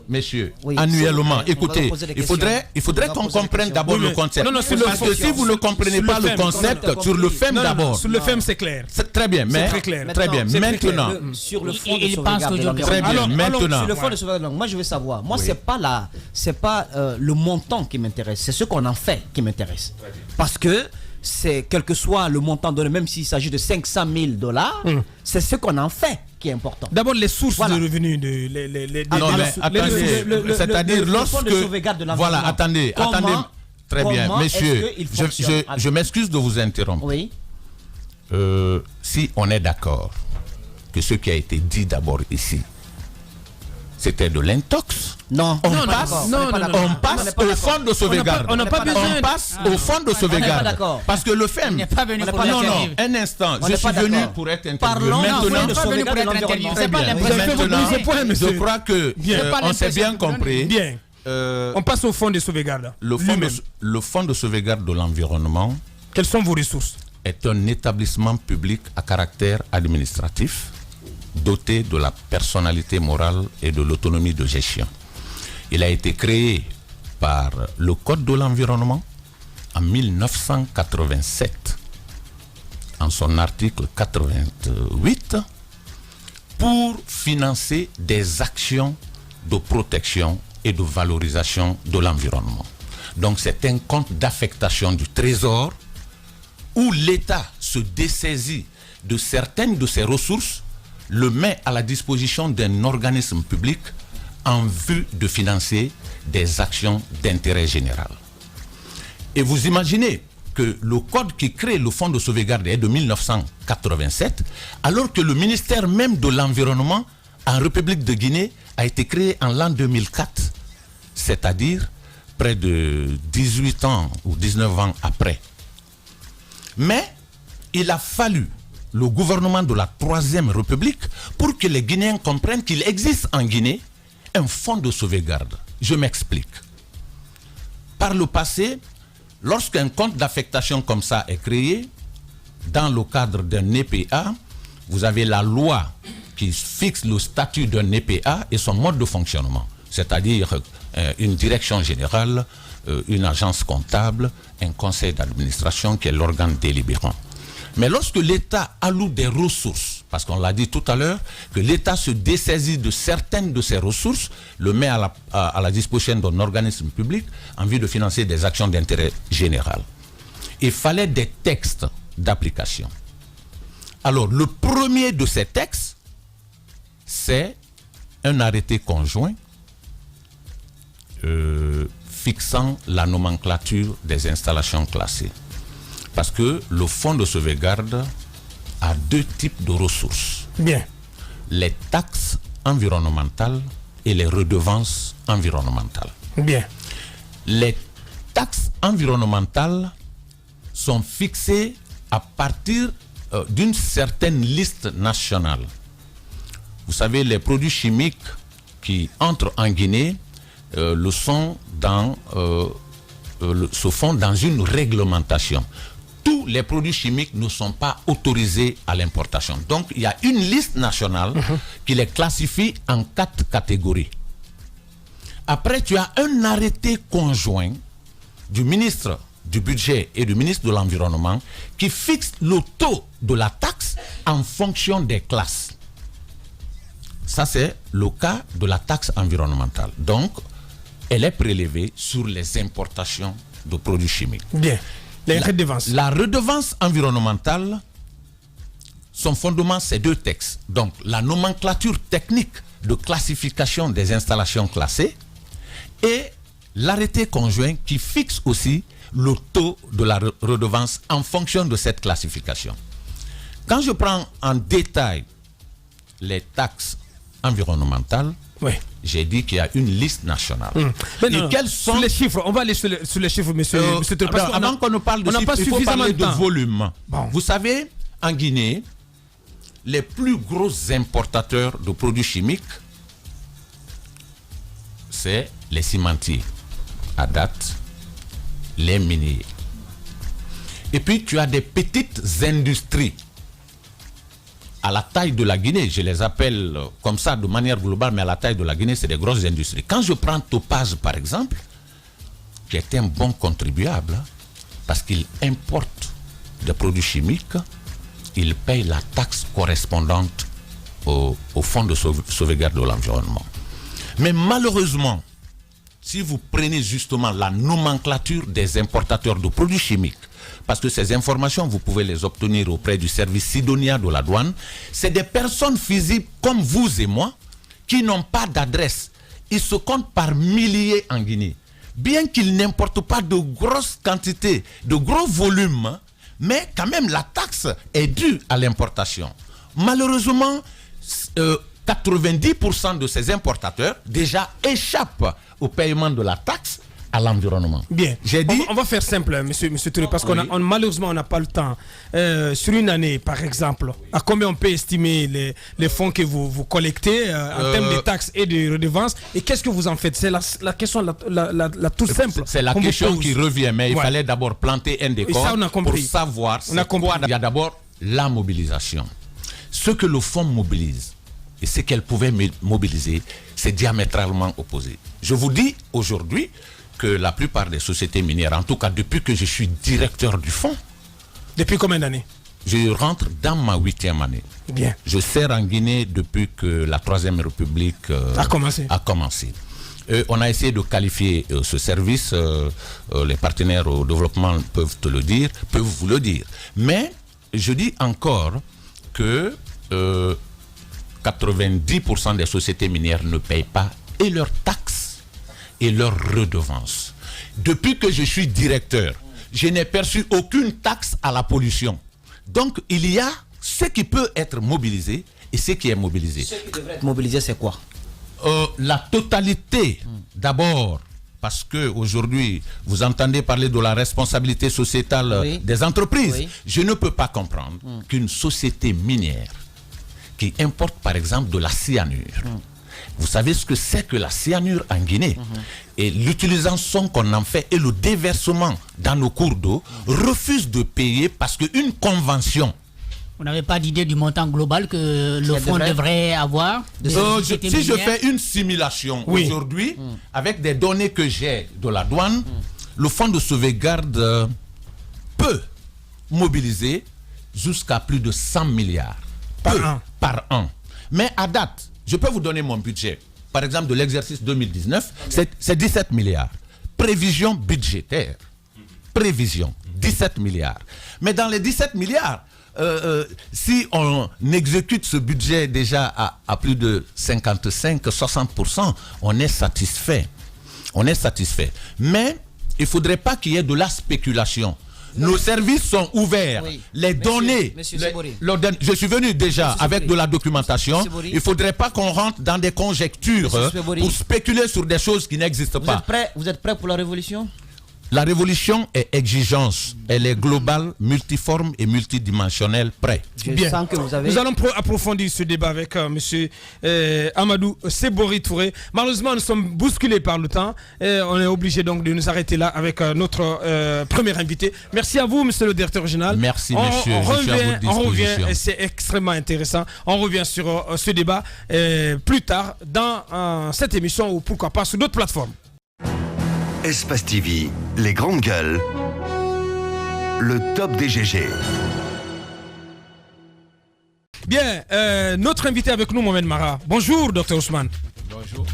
Messieurs, annuellement. Écoutez, il faudrait qu'on comprenne d'abord le concept. Parce que si vous ne comprenez pas le concept, sur le FEM d'abord. Sur le FEM, c'est clair. C'est très bien, mais très bien. Maintenant, sur le fond de sauvegarde. Très bien. Maintenant, sur le fond de sauvegarde. Moi, je veux savoir. Moi, c'est pas le montant qui m'intéresse. C'est ce qu'on en fait qui m'intéresse. Parce que c'est quel que soit le montant donné, même s'il s'agit de 500 000 $, c'est ce qu'on en fait qui est important. D'abord, les sources de revenus. C'est-à-dire lorsque... Voilà, attendez. Très bien, messieurs, je m'excuse de vous interrompre. Oui. Si on est d'accord que ce qui a été dit d'abord ici, c'était de l'intox. Non. On passe au fonds de sauvegarde. On n'a pas besoin. On passe au fonds de sauvegarde. Parce que le FEM... Non, un instant. Je suis venu pour être interviewé. Maintenant, je crois que on s'est bien compris. On passe au fonds de sauvegarde. Le fonds de sauvegarde de l'environnement... Quelles sont vos ressources? Est un établissement public à caractère administratif doté de la personnalité morale et de l'autonomie de gestion. Il a été créé par le Code de l'environnement en 1987 en son article 88 pour financer des actions de protection et de valorisation de l'environnement. Donc c'est un compte d'affectation du Trésor où l'État se dessaisit de certaines de ses ressources, le met à la disposition d'un organisme public en vue de financer des actions d'intérêt général. Et vous imaginez que le code qui crée le fonds de sauvegarde est de 1987, alors que le ministère même de l'Environnement en République de Guinée a été créé en l'an 2004, c'est-à-dire près de 18 ans ou 19 ans après. Mais il a fallu le gouvernement de la Troisième République pour que les Guinéens comprennent qu'il existe en Guinée un fonds de sauvegarde. Je m'explique. Par le passé, lorsqu'un compte d'affectation comme ça est créé, dans le cadre d'un EPA, vous avez la loi qui fixe le statut d'un EPA et son mode de fonctionnement, c'est-à-dire une direction générale, une agence comptable, un conseil d'administration qui est l'organe délibérant. Mais lorsque l'État alloue des ressources, parce qu'on l'a dit tout à l'heure, que l'État se dessaisit de certaines de ses ressources, le met à la disposition d'un organisme public en vue de financer des actions d'intérêt général. Il fallait des textes d'application. Alors, le premier de ces textes, c'est un arrêté conjoint fixant la nomenclature des installations classées. Parce que le fonds de sauvegarde a deux types de ressources. Bien. Les taxes environnementales et les redevances environnementales. Bien. Les taxes environnementales sont fixées à partir d'une certaine liste nationale. Vous savez, les produits chimiques qui entrent en Guinée se font dans une réglementation. Tous les produits chimiques ne sont pas autorisés à l'importation. Donc, il y a une liste nationale qui les classifie en 4 catégories. Après, tu as un arrêté conjoint du ministre du Budget et du ministre de l'Environnement qui fixe le taux de la taxe en fonction des classes. Ça, c'est le cas de la taxe environnementale. Donc, elle est prélevée sur les importations de produits chimiques. Bien. La redevance environnementale, son fondement, c'est 2 textes. Donc, la nomenclature technique de classification des installations classées et l'arrêté conjoint qui fixe aussi le taux de la redevance en fonction de cette classification. Quand je prends en détail les taxes environnementales, oui, j'ai dit qu'il y a une liste nationale. Et quels sont sur les chiffres? On va aller sur les chiffres, monsieur. Avant qu'on ne parle de chiffres, il faut parler de volume. Bon. Vous savez, en Guinée, les plus gros importateurs de produits chimiques, c'est les cimentiers, à date, les miniers. Et puis, tu as des petites industries à la taille de la Guinée, je les appelle comme ça de manière globale, mais à la taille de la Guinée, c'est des grosses industries. Quand je prends Topaz, par exemple, qui est un bon contribuable, parce qu'il importe des produits chimiques, il paye la taxe correspondante au fonds de sauvegarde de l'environnement. Mais malheureusement, si vous prenez justement la nomenclature des importateurs de produits chimiques, parce que ces informations, vous pouvez les obtenir auprès du service Sidonia de la douane, c'est des personnes physiques comme vous et moi qui n'ont pas d'adresse. Ils se comptent par milliers en Guinée. Bien qu'ils n'importent pas de grosses quantités, de gros volumes, mais quand même la taxe est due à l'importation. Malheureusement, 90% de ces importateurs déjà échappent au paiement de la taxe à l'environnement. Bien. J'ai dit... on va faire simple, monsieur Touré, parce qu'on malheureusement on n'a pas le temps. Sur une année, par exemple, à combien on peut estimer les fonds que vous collectez en termes de taxes et de redevances, et qu'est-ce que vous en faites? C'est la question la toute simple. C'est la question qui revient, mais il fallait d'abord planter un décor pour savoir quoi. Il y a d'abord la mobilisation. Ce que le fonds mobilise et ce qu'elle pouvait mobiliser, c'est diamétralement opposé. Je vous dis aujourd'hui que la plupart des sociétés minières, en tout cas depuis que je suis directeur du fonds... Depuis combien d'années? je rentre dans ma 8e année. Bien. Je sers en Guinée depuis que la 3e République a commencé. On a essayé de qualifier ce service, les partenaires au développement peuvent vous le dire. Mais je dis encore que 90% des sociétés minières ne payent pas et leurs taxes et leurs redevances. Depuis que je suis directeur, je n'ai perçu aucune taxe à la pollution. Donc il y a ce qui peut être mobilisé et ce qui est mobilisé. Ce qui devrait être mobilisé, c'est quoi? La totalité, d'abord, parce qu'aujourd'hui, vous entendez parler de la responsabilité sociétale des entreprises. Oui. Je ne peux pas comprendre qu'une société minière qui importe, par exemple, de la cyanure, vous savez ce que c'est que la cyanure en Guinée, et l'utilisation qu'on en fait et le déversement dans nos cours d'eau refuse de payer parce qu'une convention... Vous n'avez pas d'idée du montant global que le fonds devrait avoir? Si je fais une simulation aujourd'hui, avec des données que j'ai de la douane, le fonds de sauvegarde peut mobiliser jusqu'à plus de 100 milliards par an. Mais à date, je peux vous donner mon budget. Par exemple, de l'exercice 2019, c'est 17 milliards. Prévision budgétaire. Prévision, 17 milliards. Mais dans les 17 milliards, si on exécute ce budget déjà à plus de 55-60%, on est satisfait. Mais il ne faudrait pas qu'il y ait de la spéculation. Nos services sont ouverts. Les données, je suis venu déjà avec de la documentation. Il ne faudrait pas qu'on rentre dans des conjectures pour spéculer sur des choses qui n'existent pas. Vous êtes prêt pour la révolution? La révolution est exigence. Elle est globale, multiforme et multidimensionnelle. Prêt. Bien. Nous allons approfondir ce débat avec M. Amadou Sebori Touré. Malheureusement, nous sommes bousculés par le temps. On est obligé donc de nous arrêter là avec notre premier invité. Merci à vous, monsieur le directeur régional. Merci, monsieur. On revient, et c'est extrêmement intéressant. On revient sur ce débat plus tard dans cette émission ou pourquoi pas sur d'autres plateformes. Espace TV, les grandes gueules, le top des GG. Bien, notre invité avec nous, Mohamed Mara. Bonjour, Dr Ousmane. Bonjour.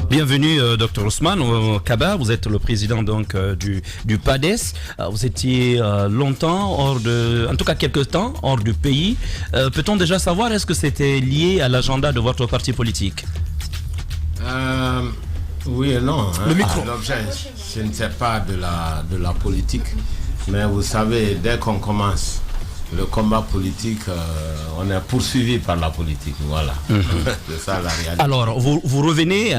Bienvenue, Dr Ousmane au Kaba. Vous êtes le président donc du PADES. Vous étiez longtemps en tout cas quelques temps hors du pays. Peut-on déjà savoir, est-ce que c'était lié à l'agenda de votre parti politique? Oui et non. Le micro. L'objet, je ne sais pas de la politique, mais vous savez, dès qu'on commence le combat politique, on est poursuivi par la politique. Voilà. C'est ça la réalité. Alors, vous revenez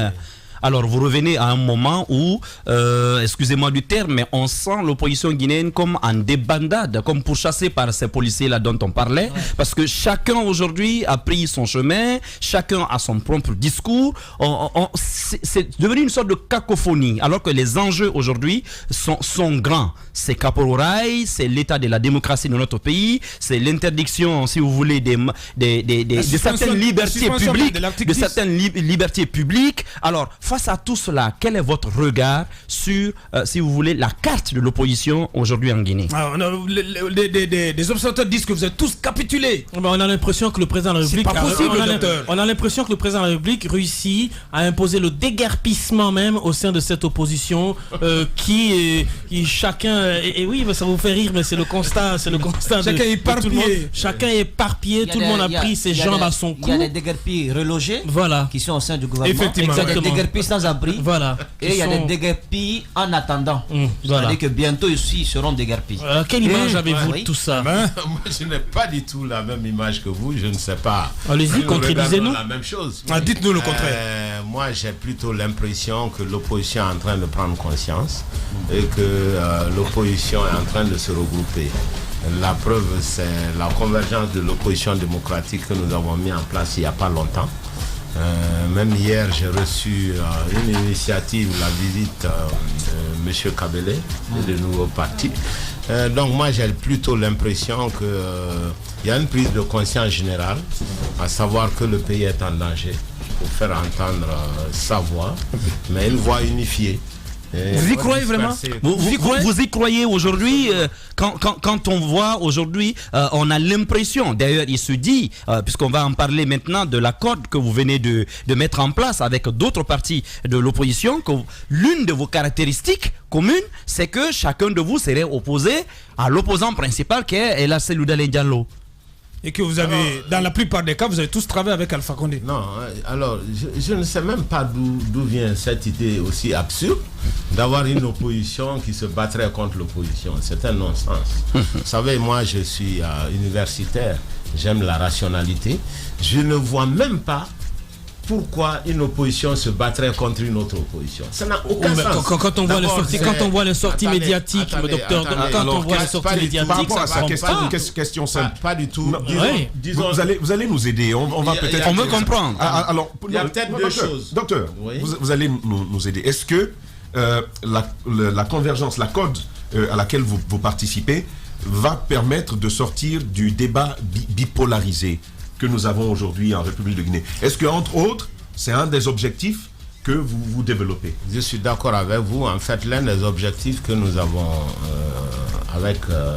à un moment où, excusez-moi du terme, mais on sent l'opposition guinéenne comme en débandade, comme pourchassée par ces policiers-là dont on parlait, parce que chacun aujourd'hui a pris son chemin, chacun a son propre discours. C'est devenu une sorte de cacophonie, alors que les enjeux aujourd'hui sont grands. C'est Caporal, c'est l'état de la démocratie de notre pays, c'est l'interdiction, si vous voulez, de certaines libertés publiques, Alors, face à tout cela, quel est votre regard sur, si vous voulez, la carte de l'opposition aujourd'hui en Guinée? Des observateurs disent que vous êtes tous capitulés. On a l'impression que le président de la République on a l'impression que le président de la République réussit à imposer le déguerpissement même au sein de cette opposition qui chacun et oui, ça vous fait rire, mais c'est le constat, chacun est éparpillé. Chacun est éparpillé, tout le monde a pris ses jambes à son cou. Il y a des déguerpis relogés, voilà, qui sont au sein du gouvernement. Effectivement. Il y a des déguerpis sans abri, voilà, et il y a des déguerpis en attendant. C'est-à-dire que bientôt ici ils seront déguerpis. Quelle image avez-vous de tout ça? Moi, je n'ai pas du tout la même image que vous. Je ne sais pas. Allez-y, contredisez-nous. La même chose. Dites-nous le contraire. Moi, j'ai plutôt l'impression que l'opposition est en train de prendre conscience et que l'opposition est en train de se regrouper. La preuve, c'est la convergence de l'opposition démocratique que nous avons mis en place il n'y a pas longtemps. Même hier, j'ai reçu une initiative, la visite de M. Kabele et de nouveaux partis. Donc moi, j'ai plutôt l'impression qu'il y a une prise de conscience générale, à savoir que le pays est en danger, pour faire entendre sa voix, mais une voix unifiée. Vous y croyez vraiment? Vous y croyez aujourd'hui quand on voit aujourd'hui, on a l'impression, d'ailleurs il se dit, puisqu'on va en parler maintenant de l'accord que vous venez de mettre en place avec d'autres partis de l'opposition, que l'une de vos caractéristiques communes, c'est que chacun de vous serait opposé à l'opposant principal qui est Ella Seloudalen Diallo. Et que vous avez, dans la plupart des cas, vous avez tous travaillé avec Alpha Condé. Non, alors je ne sais même pas d'où vient cette idée aussi absurde d'avoir une opposition qui se battrait contre l'opposition. C'est un non-sens. Vous savez, moi je suis universitaire, j'aime la rationalité. Je ne vois même pas pourquoi une opposition se battrait contre une autre opposition. Ça n'a aucun sens. Quand on voit les sorties, médiatiques, le docteur, quand on voit les sorties médiatiques, par rapport à sa question simple. Pas du tout. Disons, vous allez nous aider. On va peut-être. On veut comprendre. Alors, il y a peut-être deux choses. Docteur, vous allez nous aider. Est-ce que la convergence, la CODE à laquelle vous participez, va permettre de sortir du débat bipolarisé que nous avons aujourd'hui en République de Guinée? Est-ce que, entre autres, c'est un des objectifs que vous développez? Je suis d'accord avec vous. En fait, l'un des objectifs que nous avons avec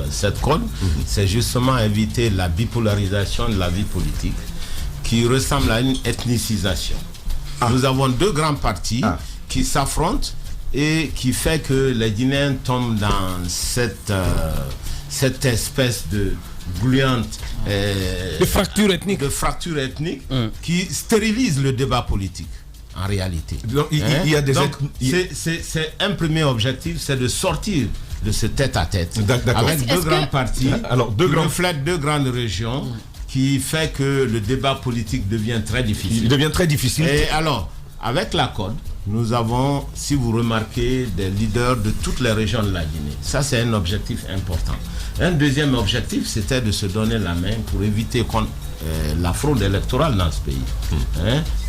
cette CODE, c'est justement éviter la bipolarisation de la vie politique qui ressemble à une ethnicisation. Nous avons deux grands partis qui s'affrontent et qui fait que les Guinéens tombent dans cette espèce de gluante de fracture ethnique, qui stérilise le débat politique en réalité. Donc, c'est un premier objectif, c'est de sortir de ce tête-à-tête avec deux grands partis, reflètent deux grandes régions, qui fait que le débat politique devient très difficile. Il devient très difficile. Et alors, avec la CODE, nous avons, si vous remarquez, des leaders de toutes les régions de la Guinée. Ça, c'est un objectif important. Un deuxième objectif, c'était de se donner la main pour éviter la fraude électorale dans ce pays.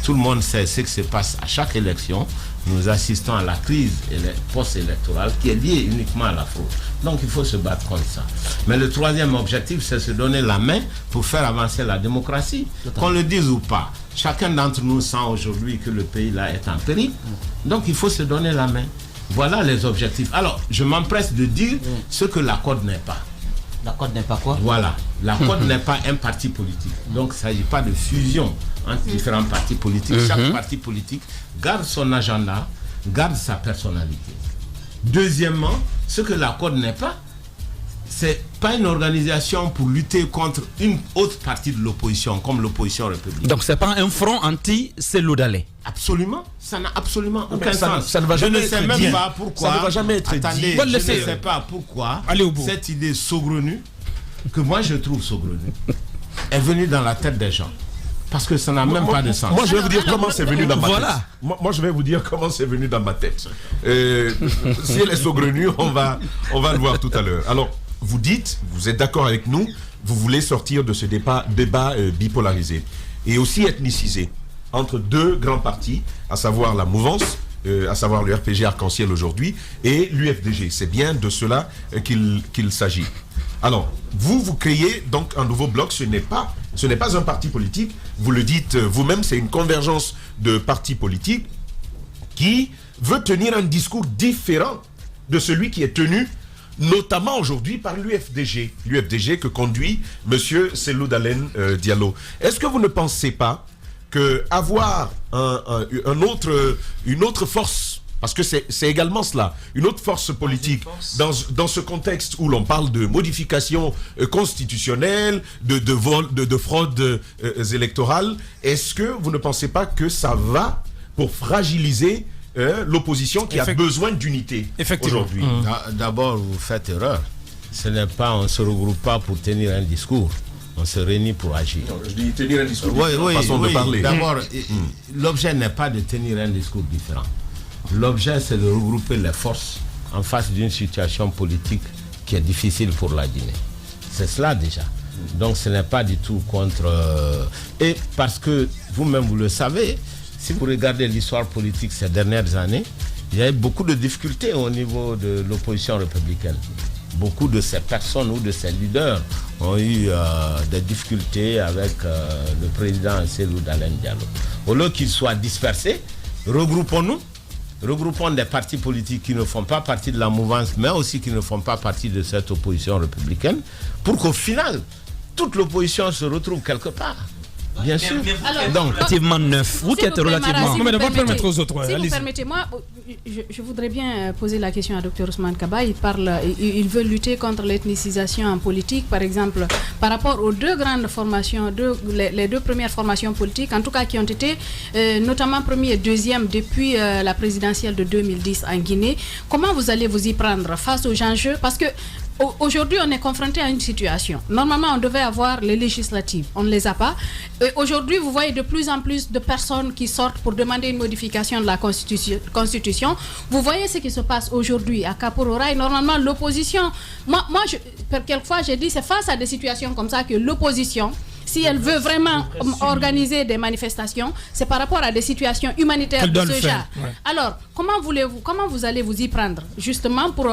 Tout le monde sait ce qui se passe à chaque élection. Nous assistons à la crise post-électorale qui est liée uniquement à la fraude. Donc il faut se battre contre ça. Mais le troisième objectif, c'est se donner la main pour faire avancer la démocratie. Qu'on le dise ou pas, chacun d'entre nous sent aujourd'hui que le pays là est en péril. Donc il faut se donner la main. Voilà les objectifs. Alors, je m'empresse de dire ce que la CODE n'est pas. La CODE n'est pas quoi? Voilà. La CODE n'est pas un parti politique. Donc, il ne s'agit pas de fusion entre différents partis politiques. Chaque parti politique garde son agenda, garde sa personnalité. Deuxièmement, ce que la CODE n'est pas, c'est pas une organisation pour lutter contre une autre partie de l'opposition, comme l'opposition républicaine. Donc, c'est pas un front anti-Seloudalen. Absolument. Ça n'a absolument aucun sens. Ça ne va jamais être dit. Je ne sais même pas pourquoi. Ça ne va jamais être dit. Je ne sais pas pourquoi cette idée saugrenue, que moi je trouve saugrenue, est venue dans la tête des gens. Parce que ça n'a même pas de sens. Moi, je vais vous dire comment c'est venu dans ma tête. Moi, je vais vous dire comment c'est venu dans ma tête. Si elle est saugrenue, on va le voir tout à l'heure. Alors, vous dites, vous êtes d'accord avec nous, vous voulez sortir de ce débat bipolarisé et aussi ethnicisé entre deux grands partis, à savoir la mouvance, à savoir le RPG Arc-en-Ciel aujourd'hui, et l'UFDG. C'est bien de cela qu'il s'agit. Alors, vous créez donc un nouveau bloc, ce n'est pas un parti politique, vous le dites vous-même, c'est une convergence de partis politiques qui veut tenir un discours différent de celui qui est tenu notamment aujourd'hui par l'UFDG. L'UFDG que conduit M. Seloudalen Diallo. Est-ce que vous ne pensez pas qu'avoir une autre force, parce que c'est également cela, une autre force politique dans ce contexte où l'on parle de modification constitutionnelle, de fraude électorale, est-ce que vous ne pensez pas que ça va pour fragiliser l'opposition qui a besoin d'unité aujourd'hui? D'abord, vous faites erreur. On ne se regroupe pas pour tenir un discours. On se réunit pour agir. Non, je dis tenir un discours, façon de parler. D'abord, l'objet n'est pas de tenir un discours différent. L'objet, c'est de regrouper les forces en face d'une situation politique qui est difficile pour la Guinée. C'est cela déjà. Donc ce n'est pas du tout contre... Et parce que vous-même, vous le savez, si vous regardez l'histoire politique ces dernières années, il y a eu beaucoup de difficultés au niveau de l'opposition républicaine. Beaucoup de ces personnes ou de ces leaders ont eu des difficultés avec le président Seloudalen Diallo. Au lieu qu'ils soient dispersés, regroupons-nous regroupons des partis politiques qui ne font pas partie de la mouvance, mais aussi qui ne font pas partie de cette opposition républicaine, pour qu'au final, toute l'opposition se retrouve quelque part. Bien sûr. Donc, relativement neuf. Vous qui êtes relativement. Si vous permettre aux autres. Si vous permettez-moi, je voudrais bien poser la question à Dr Ousmane Kaba. Il veut lutter contre l'ethnicisation en politique, par exemple, par rapport aux deux grandes formations, les deux premières formations politiques, en tout cas qui ont été notamment premier et deuxième depuis la présidentielle de 2010 en Guinée. Comment vous allez vous y prendre face aux enjeux? Parce que aujourd'hui, on est confronté à une situation. Normalement, on devait avoir les législatives. On ne les a pas. Aujourd'hui, vous voyez de plus en plus de personnes qui sortent pour demander une modification de la Constitution. Vous voyez ce qui se passe aujourd'hui à Kapororaï. Normalement, l'opposition... quelquefois, j'ai dit, c'est face à des situations comme ça que l'opposition... Si elle veut vraiment organiser des manifestations, c'est par rapport à des situations humanitaires de ce genre. Ouais. Alors, comment vous allez vous y prendre justement pour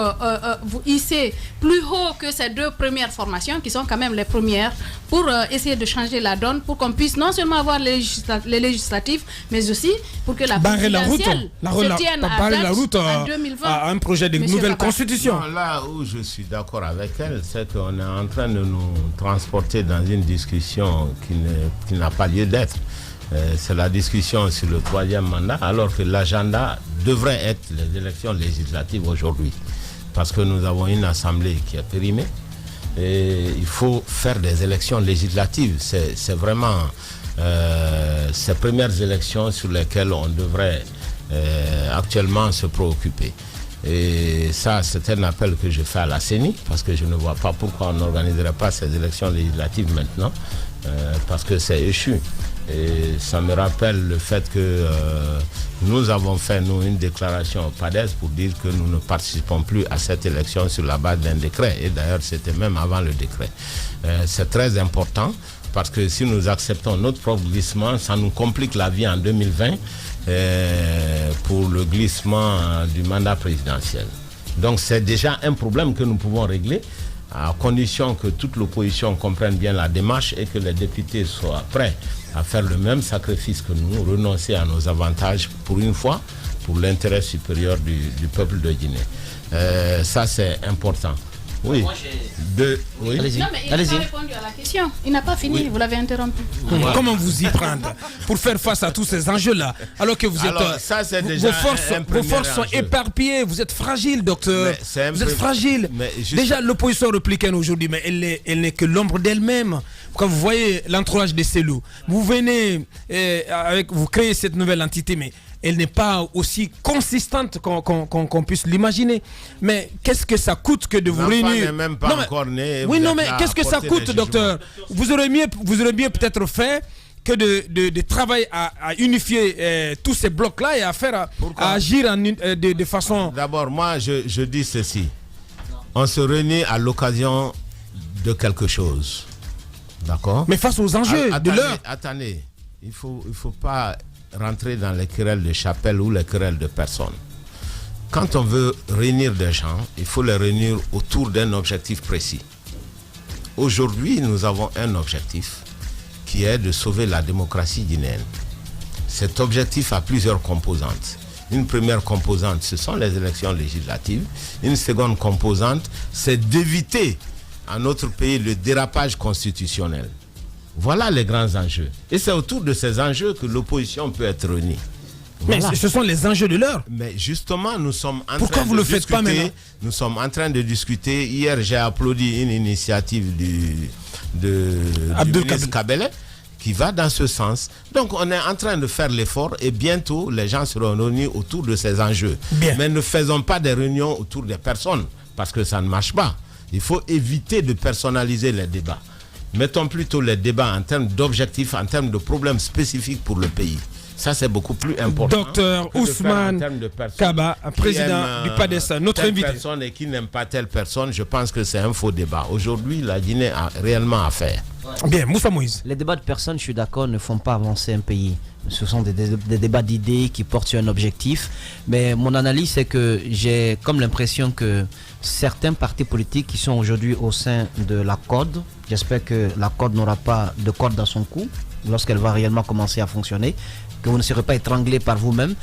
vous hisser plus haut que ces deux premières formations qui sont quand même les premières pour essayer de changer la donne, pour qu'on puisse non seulement avoir les législatives, mais aussi pour que la présidentielle se tienne à date en 2020 à un projet de nouvelle constitution. Non, là où je suis d'accord avec elle, c'est qu'on est en train de nous transporter dans une discussion qui n'a pas lieu d'être. C'est la discussion sur le 3e mandat, alors que l'agenda devrait être les élections législatives aujourd'hui. Parce que nous avons une assemblée qui est périmée et il faut faire des élections législatives. C'est vraiment ces premières élections sur lesquelles on devrait actuellement se préoccuper. Et ça, c'est un appel que je fais à la CENI, parce que je ne vois pas pourquoi on n'organiserait pas ces élections législatives maintenant, parce que c'est échu. Et ça me rappelle le fait que nous avons fait, nous, une déclaration au PADES pour dire que nous ne participons plus à cette élection sur la base d'un décret. Et d'ailleurs, c'était même avant le décret. C'est très important, parce que si nous acceptons notre propre glissement, ça nous complique la vie en 2020 pour le glissement du mandat présidentiel. Donc c'est déjà un problème que nous pouvons régler, à condition que toute l'opposition comprenne bien la démarche et que les députés soient prêts à faire le même sacrifice que nous, renoncer à nos avantages pour une fois, pour l'intérêt supérieur du peuple de Guinée. Ça, c'est important. Oui. Oui. Allez-y. Non, mais il n'a pas répondu à la question. Il n'a pas fini, oui. Vous l'avez interrompu. Comment vous y prendre pour faire face à tous ces enjeux-là, alors que vous êtes... vos forces sont éparpillées, vous êtes fragile, docteur. Vous êtes fragile. Déjà, l'opposition républicaine aujourd'hui, mais elle n'est que l'ombre d'elle-même. Quand vous voyez l'entourage de Cellou, vous venez, vous créez cette nouvelle entité, mais elle n'est pas aussi consistante qu'on puisse l'imaginer. Mais qu'est-ce que ça coûte que de vous réunir? N'est même pas encore né. Oui, non, mais qu'est-ce que ça coûte, docteur? Vous aurez mieux peut-être fait que de travailler à unifier tous ces blocs-là et à faire à agir de façon... D'abord, moi, je dis ceci. On se réunit à l'occasion de quelque chose. D'accord? Mais face aux enjeux de l'heure. Attendez, il faut pas rentrer dans les querelles de chapelle ou les querelles de personnes. Quand on veut réunir des gens, il faut les réunir autour d'un objectif précis. Aujourd'hui, nous avons un objectif qui est de sauver la démocratie guinéenne. Cet objectif a plusieurs composantes. Une première composante, ce sont les élections législatives. Une seconde composante, c'est d'éviter à notre pays le dérapage constitutionnel. Voilà les grands enjeux. Et c'est autour de ces enjeux que l'opposition peut être réunie. Voilà. Mais ce sont les enjeux de l'heure. Mais justement, nous sommes en Pourquoi train vous de le faites pas maintenant? Nous sommes en train de discuter. Hier, j'ai applaudi une initiative du ministre Kabele qui va dans ce sens. Donc, on est en train de faire l'effort et bientôt, les gens seront réunis autour de ces enjeux. Bien. Mais ne faisons pas des réunions autour des personnes parce que ça ne marche pas. Il faut éviter de personnaliser les débats. Mettons plutôt les débats en termes d'objectifs, en termes de problèmes spécifiques pour le pays. Ça, c'est beaucoup plus important. Docteur Ousmane Kaba, président du PADES, notre invité. Personne et qui n'aime pas telle personne, je pense que c'est un faux débat. Aujourd'hui, la Guinée a réellement à faire. Bien, Moussa Moïse. Les débats de personnes, je suis d'accord, ne font pas avancer un pays. Ce sont des débats d'idées qui portent sur un objectif. Mais mon analyse, c'est que j'ai comme l'impression que certains partis politiques qui sont aujourd'hui au sein de la CODE, j'espère que la CODE n'aura pas de corde dans son cou lorsqu'elle va réellement commencer à fonctionner, que vous ne serez pas étranglé par vous-même,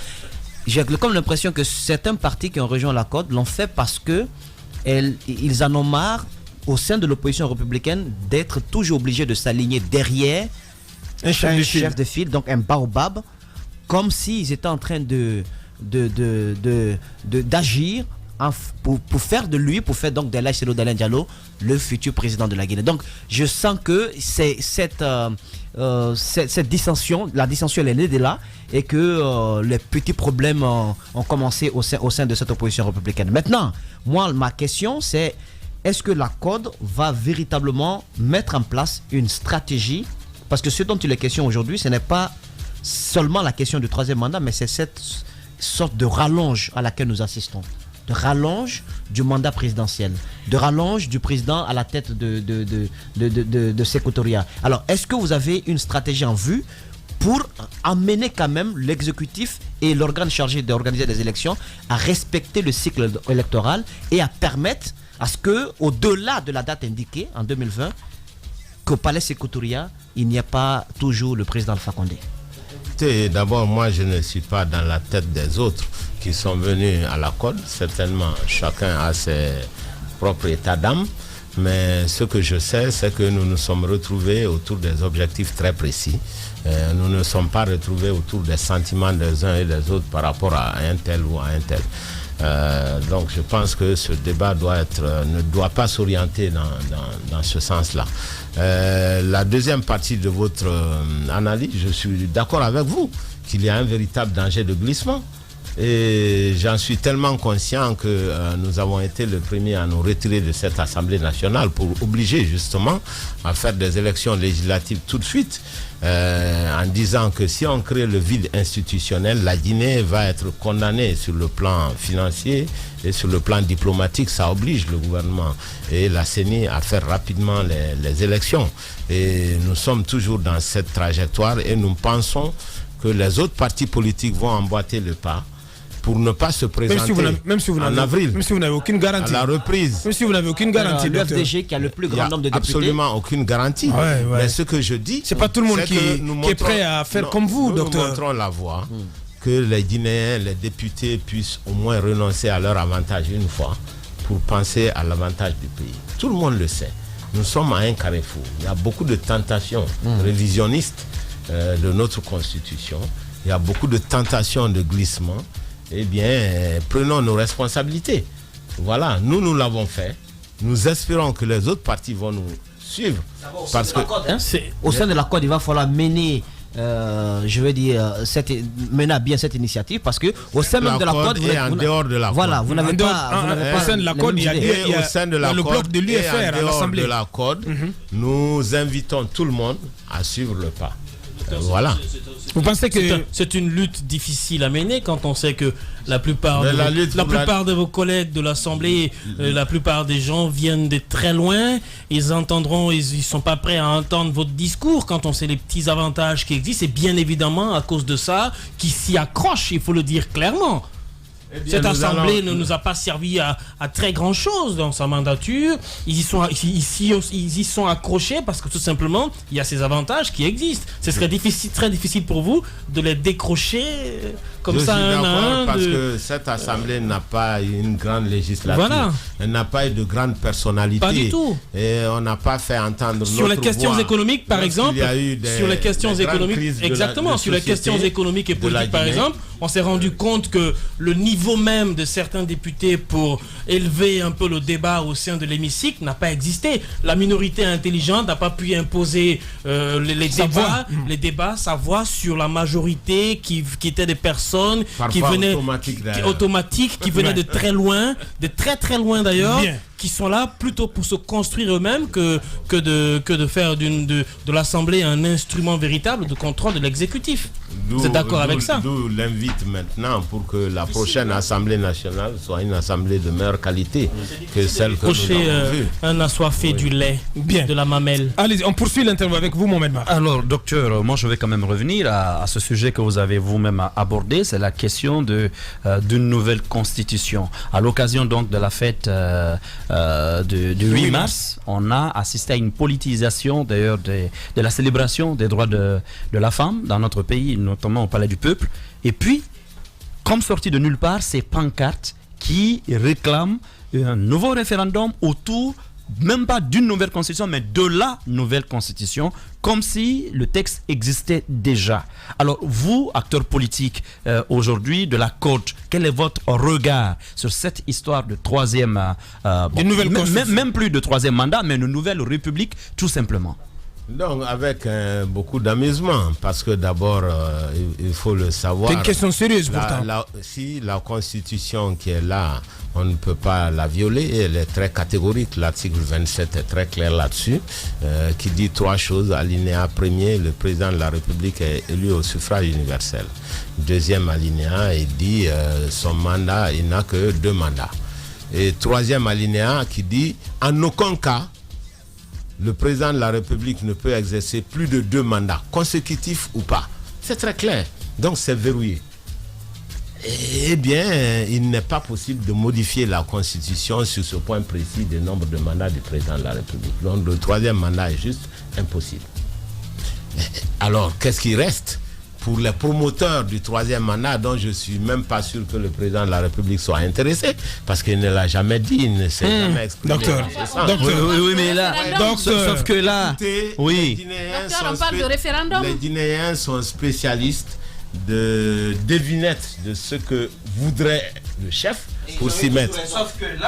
j'ai comme l'impression que certains partis qui ont rejoint la CODE l'ont fait parce que ils en ont marre au sein de l'opposition républicaine d'être toujours obligés de s'aligner derrière un chef de file, donc un baobab, comme s'ils étaient en train d'agir pour faire de lui, pour faire donc d'Elhadji Cellou Dalein Diallo le futur président de la Guinée. Donc je sens que c'est cette dissension, la dissension elle est née de là, et que les petits problèmes ont commencé au sein de cette opposition républicaine. Maintenant, moi ma question c'est, est-ce que la CODE va véritablement mettre en place une stratégie? Parce que ce dont il est question aujourd'hui, ce n'est pas seulement la question du troisième mandat, mais c'est cette sorte de rallonge à laquelle nous assistons. De rallonge du mandat présidentiel, de rallonge du président à la tête de Sékou-Touré. Alors, est-ce que vous avez une stratégie en vue pour amener quand même l'exécutif et l'organe chargé d'organiser des élections à respecter le cycle électoral et à permettre à ce que, au-delà de la date indiquée, en 2020, qu'au palais Sékou-Touré, il n'y a pas toujours le président Alpha Condé? D'abord, moi, je ne suis pas dans la tête des autres qui sont venus à la CODE. Certainement, chacun a ses propres états d'âme. Mais ce que je sais, c'est que nous nous sommes retrouvés autour des objectifs très précis. Nous ne sommes pas retrouvés autour des sentiments des uns et des autres par rapport à un tel ou à un tel. Donc je pense que ce débat ne doit pas s'orienter dans ce sens-là. La deuxième partie de votre analyse, je suis d'accord avec vous qu'il y a un véritable danger de glissement. Et j'en suis tellement conscient que nous avons été le premier à nous retirer de cette Assemblée nationale pour obliger justement à faire des élections législatives tout de suite, en disant que si on crée le vide institutionnel, la Guinée va être condamnée sur le plan financier et sur le plan diplomatique. Ça oblige le gouvernement et la CENI à faire rapidement les élections. Et nous sommes toujours dans cette trajectoire et nous pensons que les autres partis politiques vont emboîter le pas pour ne pas se présenter en avril. Même si vous n'avez aucune garantie. À la reprise. Même si vous n'avez aucune garantie. Le FDG qui a le plus grand nombre de députés. Absolument aucune garantie. Mais ce que je dis, c'est pas tout le monde qui est prêt à faire comme vous, docteur. Nous montrons la voie, que les Guinéens, les députés puissent au moins renoncer à leur avantage une fois pour penser à l'avantage du pays. Tout le monde le sait. Nous sommes à un carrefour. Il y a beaucoup de tentations révisionnistes de notre constitution. Il y a beaucoup de tentations de glissement. Eh bien, prenons nos responsabilités. Voilà, nous l'avons fait. Nous espérons que les autres partis vont nous suivre. Parce que au sein de la CODE, il va falloir mener, mener à bien cette initiative, parce que au sein même de la CODE et en dehors de la CODE. Voilà, vous n'avez pas. Au sein de la CODE, il y a le bloc de l'UFR à l'Assemblée. De la CODE, nous invitons tout le monde à suivre le pas. Voilà. Vous pensez que c'est une lutte difficile à mener quand on sait que la plupart de vos collègues de l'Assemblée, la plupart des gens viennent de très loin, ils sont pas prêts à entendre votre discours quand on sait les petits avantages qui existent, et bien évidemment à cause de ça qui s'y accrochent, il faut le dire clairement. Cette Assemblée ne nous a pas servi à très grand chose dans sa mandature. Ils y sont accrochés parce que tout simplement il y a ces avantages qui existent. Ce serait très difficile pour vous de les décrocher comme ça un à un. Parce que cette Assemblée n'a pas une grande législature. Voilà. Elle n'a pas eu de grande personnalité. Pas du tout. Et on n'a pas fait entendre sur les questions voix. Économiques, par exemple. Sur les questions économiques, exactement. Sur les questions économiques et politiques, par exemple, on s'est rendu compte que le niveau même de certains députés pour élever un peu le débat au sein de l'hémicycle n'a pas existé. La minorité intelligente n'a pas pu imposer les débats, sa voix sur la majorité qui étaient des personnes qui venaient automatiques, qui venaient de très loin, de très très loin d'ailleurs. Bien. Qui sont là plutôt pour se construire eux-mêmes que de faire de l'Assemblée un instrument véritable de contrôle de l'exécutif. Vous êtes d'accord avec ça? D'où l'invite maintenant pour que la prochaine Assemblée nationale soit une Assemblée de meilleure qualité que celle que nous avons vue. Un assoiffé du lait, de la mamelle. Allez, on poursuit l'interview avec vous, Mohamed Mar. Alors, docteur, moi je vais quand même revenir à ce sujet que vous avez vous-même abordé, c'est la question d'une nouvelle constitution. À l'occasion donc de la fête du 8 mars, on a assisté à une politisation d'ailleurs de la célébration des droits de la femme dans notre pays, notamment au Palais du Peuple. Et puis, comme sorti de nulle part, ces pancartes qui réclament un nouveau référendum autour, même pas d'une nouvelle constitution, mais de la nouvelle constitution, comme si le texte existait déjà. Alors, vous, acteurs politiques aujourd'hui de la côte, quel est votre regard sur cette histoire de troisième, même plus de troisième mandat, mais une nouvelle république, tout simplement? Donc, avec beaucoup d'amusement, parce que d'abord, il faut le savoir. C'est une question sérieuse pourtant. Si la constitution qui est là, on ne peut pas la violer, et elle est très catégorique. L'article 27 est très clair là-dessus, qui dit 3 choses. Alinéa premier, le président de la République est élu au suffrage universel. Deuxième alinéa, il dit son mandat, il n'a que 2 mandats. Et troisième alinéa qui dit en aucun cas, le président de la République ne peut exercer plus de 2 mandats, consécutifs ou pas. C'est très clair. Donc c'est verrouillé. Eh bien, il n'est pas possible de modifier la Constitution sur ce point précis du nombre de mandats du président de la République. Donc le troisième mandat est juste impossible. Alors, qu'est-ce qui reste pour les promoteurs du troisième mandat, dont je ne suis même pas sûr que le président de la République soit intéressé, parce qu'il ne l'a jamais dit, il ne s'est jamais exprimé. Docteur, oui, mais là, sauf que là, écoutez, oui. Les Guinéens sont spécialistes de devinettes de ce que voudrait le chef pour s'y mettre.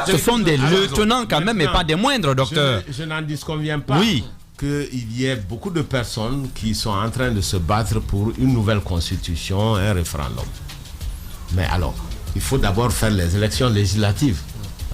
Ce sont des lieutenants quand même, et pas des moindres, docteur. Je n'en disconviens pas. Oui. Qu'il y ait beaucoup de personnes qui sont en train de se battre pour une nouvelle constitution, un référendum. Mais alors, il faut d'abord faire les élections législatives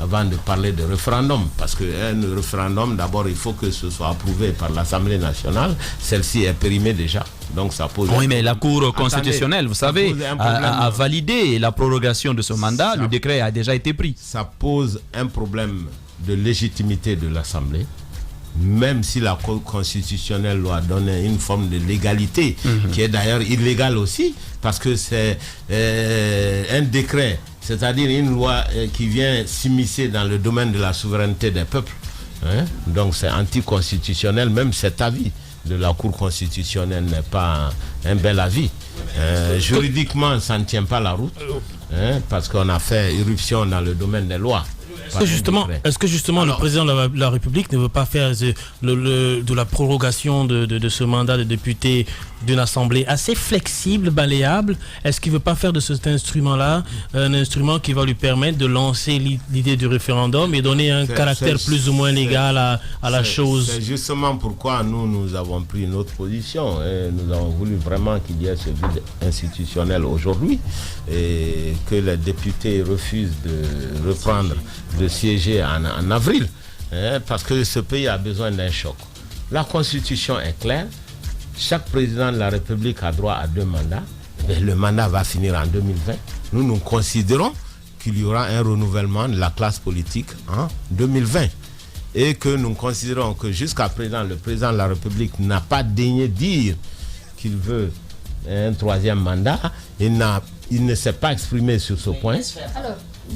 avant de parler de référendum. Parce qu'un référendum, d'abord, il faut que ce soit approuvé par l'Assemblée nationale. Celle-ci est périmée déjà. Donc ça pose... Oui, mais la Cour constitutionnelle, vous savez, a validé la prorogation de ce mandat. Le décret a déjà été pris. Ça pose un problème de légitimité de l'Assemblée. Même si la Cour constitutionnelle doit donner une forme de légalité, qui est d'ailleurs illégale aussi, parce que c'est un décret, c'est-à-dire une loi qui vient s'immiscer dans le domaine de la souveraineté des peuples. Donc c'est anticonstitutionnel, même cet avis de la Cour constitutionnelle n'est pas un bel avis. Juridiquement, ça ne tient pas la route, parce qu'on a fait irruption dans le domaine des lois. Est-ce que justement le président de la République ne veut pas faire de la prorogation de ce mandat de député d'une assemblée assez flexible, malléable? Est-ce qu'il ne veut pas faire de cet instrument-là un instrument qui va lui permettre de lancer l'idée du référendum et donner un caractère plus ou moins légal à la chose? C'est justement pourquoi nous avons pris une autre position. Nous avons voulu vraiment qu'il y ait ce vide institutionnel aujourd'hui et que les députés refusent de reprendre de siéger en avril, parce que ce pays a besoin d'un choc. La Constitution est claire. Chaque président de la République a droit à 2 mandats. Et le mandat va finir en 2020. Nous considérons qu'il y aura un renouvellement de la classe politique en 2020. Et que nous considérons que jusqu'à présent, le président de la République n'a pas daigné dire qu'il veut un 3e mandat. Il ne s'est pas exprimé sur ce point.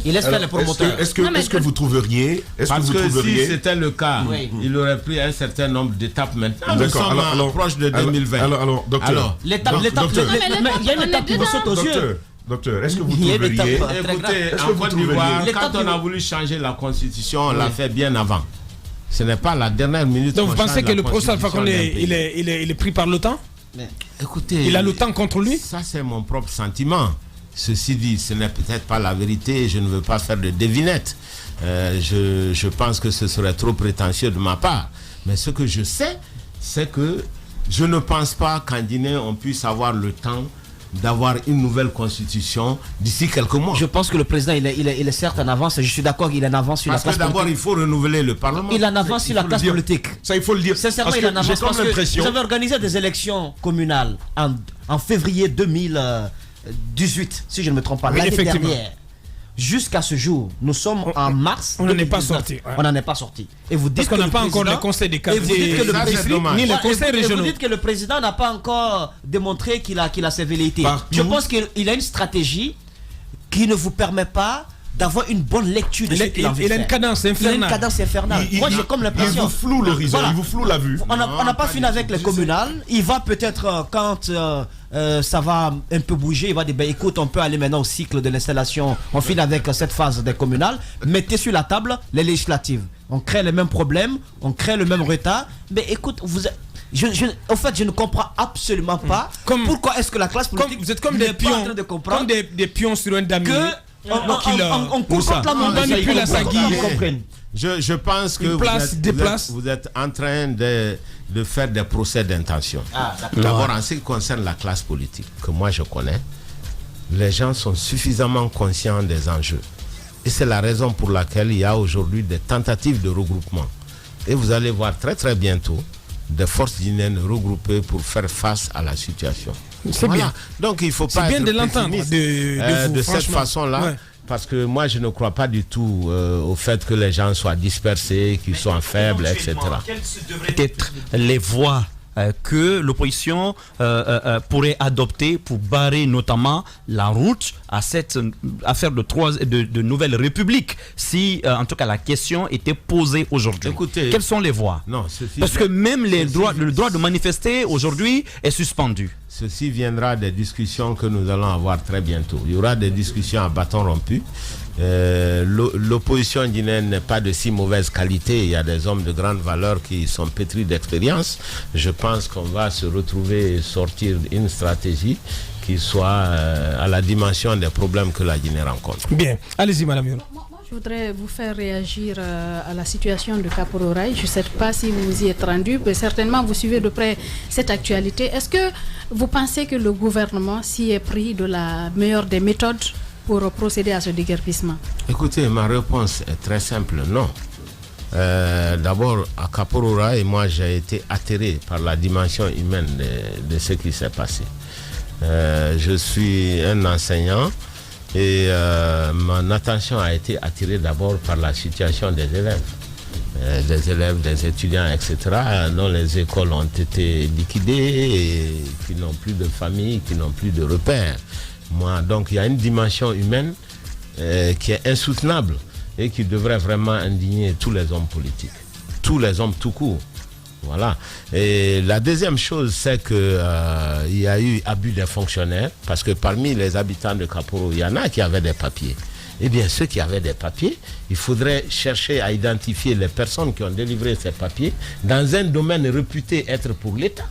Il laisse faire les promoteurs. Est-ce que vous trouveriez... Parce que si c'était le cas, il aurait pris un certain nombre d'étapes maintenant. Nous sommes proches de 2020. Alors, docteur... Il y a une étape qui vous saute aux yeux. Docteur, est-ce que vous trouveriez... Écoutez, en Côte d'Ivoire, quand on a voulu changer la Constitution, on l'a fait bien avant. Ce n'est pas la dernière minute. Donc vous pensez que le procès Alpha Condé, il est pris par l'OTAN? Écoutez... Il a l'OTAN contre lui? Ça, c'est mon propre sentiment. Ceci dit, ce n'est peut-être pas la vérité et je ne veux pas faire de devinette. Je pense que ce serait trop prétentieux de ma part. Mais ce que je sais, c'est que je ne pense pas qu'en Guinée, on puisse avoir le temps d'avoir une nouvelle constitution d'ici quelques mois. Je pense que le président, il est certes en avance. Je suis d'accord qu'il est en avance sur la classe politique. Parce que d'abord, il faut renouveler le Parlement. Il est en avance sur la classe politique. Ça, il faut le dire. Sincèrement, il est en avance parce que vous avez organisé des élections communales en février 2018, si je ne me trompe pas, l'année dernière. Jusqu'à ce jour, nous sommes en mars. On n'en est pas sorti. On n'en est pas sorti. Et vous dites parce qu'on n'a pas encore le conseil des cadres ni le conseil régional. Vous dites que le président n'a pas encore démontré qu'il a ses velléités. Je pense qu'il a une stratégie qui ne vous permet pas d'avoir une bonne lecture de ce qu'il a envie de faire. Il a une cadence infernale. Il a une cadence infernale. Moi, j'ai comme l'impression. Il vous floue l'horizon, il vous floue la vue. On n'a pas fini avec les communales. Il va peut-être, quand ça va un peu bouger, il va dire, ben, écoute, on peut aller maintenant au cycle de l'installation. On finit avec cette phase des communales. Mettez sur la table les législatives. On crée les mêmes problèmes, on crée le même retard. Mais écoute, en fait, je ne comprends absolument pas pourquoi est-ce que la classe politique vous êtes comme des pions, comme des pions sur un damier. On court contre la montagne depuis la Sagui. Je pense que vous êtes en train de faire des procès d'intention. D'abord, en ce qui concerne la classe politique, que moi je connais, les gens sont suffisamment conscients des enjeux. Et c'est la raison pour laquelle il y a aujourd'hui des tentatives de regroupement. Et vous allez voir très très bientôt des forces guinéennes regroupées pour faire face à la situation. C'est bien. Donc il ne faut pas être de l'entendre de cette façon-là. Ouais. Parce que moi, je ne crois pas du tout au fait que les gens soient dispersés, qu'ils soient faibles, etc. Quelles devraient être les voies que l'opposition pourrait adopter pour barrer notamment la route à cette affaire de nouvelle république, si en tout cas la question était posée aujourd'hui? Écoutez, quelles sont les voies? Parce que même le droit de manifester aujourd'hui est suspendu. Ceci viendra des discussions que nous allons avoir très bientôt. Il y aura des discussions à bâton rompu. L'opposition guinéenne n'est pas de si mauvaise qualité. Il y a des hommes de grande valeur qui sont pétris d'expérience. Je pense qu'on va se retrouver et sortir une stratégie qui soit à la dimension des problèmes que la Guinée rencontre. Bien, allez-y Madame Yoro. Je voudrais vous faire réagir à la situation de Kapororaï. Je ne sais pas si vous y êtes rendu, mais certainement vous suivez de près cette actualité. Est-ce que vous pensez que le gouvernement s'y est pris de la meilleure des méthodes pour procéder à ce déguerpissement? Écoutez, ma réponse est très simple, non. D'abord, à Kapororaï, moi j'ai été atterré par la dimension humaine de ce qui s'est passé. Je suis un enseignant. Et mon attention a été attirée d'abord par la situation des élèves, des étudiants, etc., dont les écoles ont été liquidées et qui n'ont plus de famille, qui n'ont plus de repères. Donc il y a une dimension humaine qui est insoutenable et qui devrait vraiment indigner tous les hommes politiques, tous les hommes tout court. Voilà. Et la deuxième chose, c'est que il y a eu abus des fonctionnaires, parce que parmi les habitants de Kaporo, il y en a qui avaient des papiers. Eh bien, ceux qui avaient des papiers, il faudrait chercher à identifier les personnes qui ont délivré ces papiers dans un domaine réputé être pour l'État.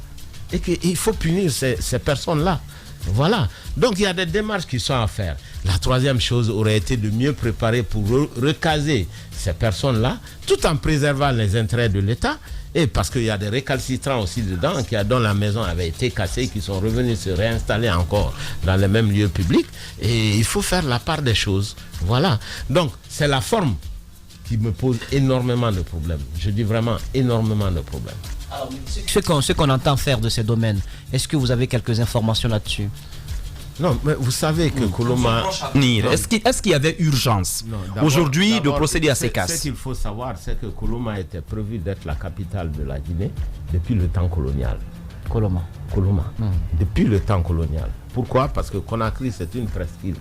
Et qu'il faut punir ces personnes-là. Voilà. Donc, il y a des démarches qui sont à faire. La troisième chose aurait été de mieux préparer pour recaser ces personnes-là, tout en préservant les intérêts de l'État. Et parce qu'il y a des récalcitrants aussi dedans, dont la maison avait été cassée, qui sont revenus se réinstaller encore dans les mêmes lieux publics. Et il faut faire la part des choses. Voilà. Donc, c'est la forme qui me pose énormément de problèmes. Je dis vraiment énormément de problèmes. Alors, ce qu'on entend faire de ces domaines, est-ce que vous avez quelques informations là-dessus? Non, mais vous savez que Koloma... Est-ce qu'il y avait urgence aujourd'hui de procéder à ces cas? Ce qu'il faut savoir, c'est que Koloma était prévu d'être la capitale de la Guinée depuis le temps colonial. Koloma. Depuis le temps colonial. Pourquoi? Parce que Conakry, c'est une presqu'île.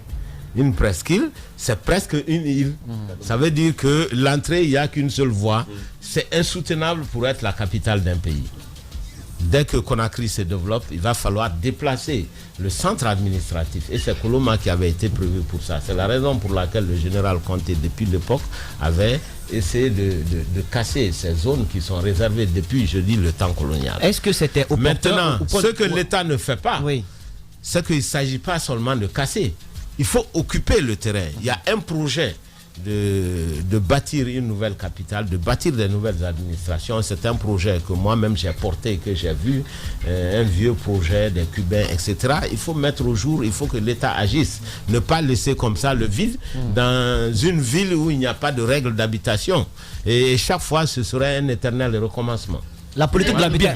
Une presqu'île, c'est presque une île. Ça veut dire que l'entrée, il n'y a qu'une seule voie. C'est insoutenable pour être la capitale d'un pays. Dès que Conakry se développe, il va falloir déplacer le centre administratif. Et c'est Koloma qui avait été prévu pour ça. C'est la raison pour laquelle le général Conté, depuis l'époque, avait essayé de casser ces zones qui sont réservées depuis, je dis, le temps colonial. Est-ce que c'était opportun? Maintenant, ce que l'État ne fait pas, c'est qu'il ne s'agit pas seulement de casser. Il faut occuper le terrain. Il y a un projet de bâtir une nouvelle capitale, de bâtir des nouvelles administrations. C'est un projet que moi-même j'ai porté, que j'ai vu, un vieux projet des Cubains, etc. Il faut mettre au jour, il faut que l'État agisse. Ne pas laisser comme ça le vide dans une ville où il n'y a pas de règles d'habitation. Et chaque fois, ce serait un éternel recommencement. La politique de l'habitat.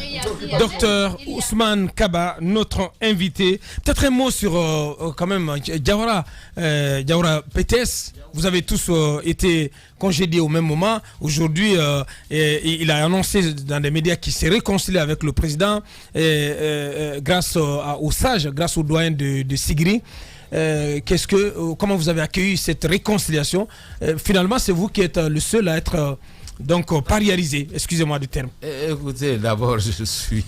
Docteur Ousmane Kaba, notre invité. Peut-être un mot sur quand même Diawara PTS. Vous avez tous été congédiés au même moment. Aujourd'hui, il a annoncé dans des médias qu'il s'est réconcilié avec le président grâce aux sages, grâce au doyen de Sigri. comment vous avez accueilli cette réconciliation? Finalement, c'est vous qui êtes le seul à être pariarisé, excusez-moi du terme. Écoutez, d'abord, je suis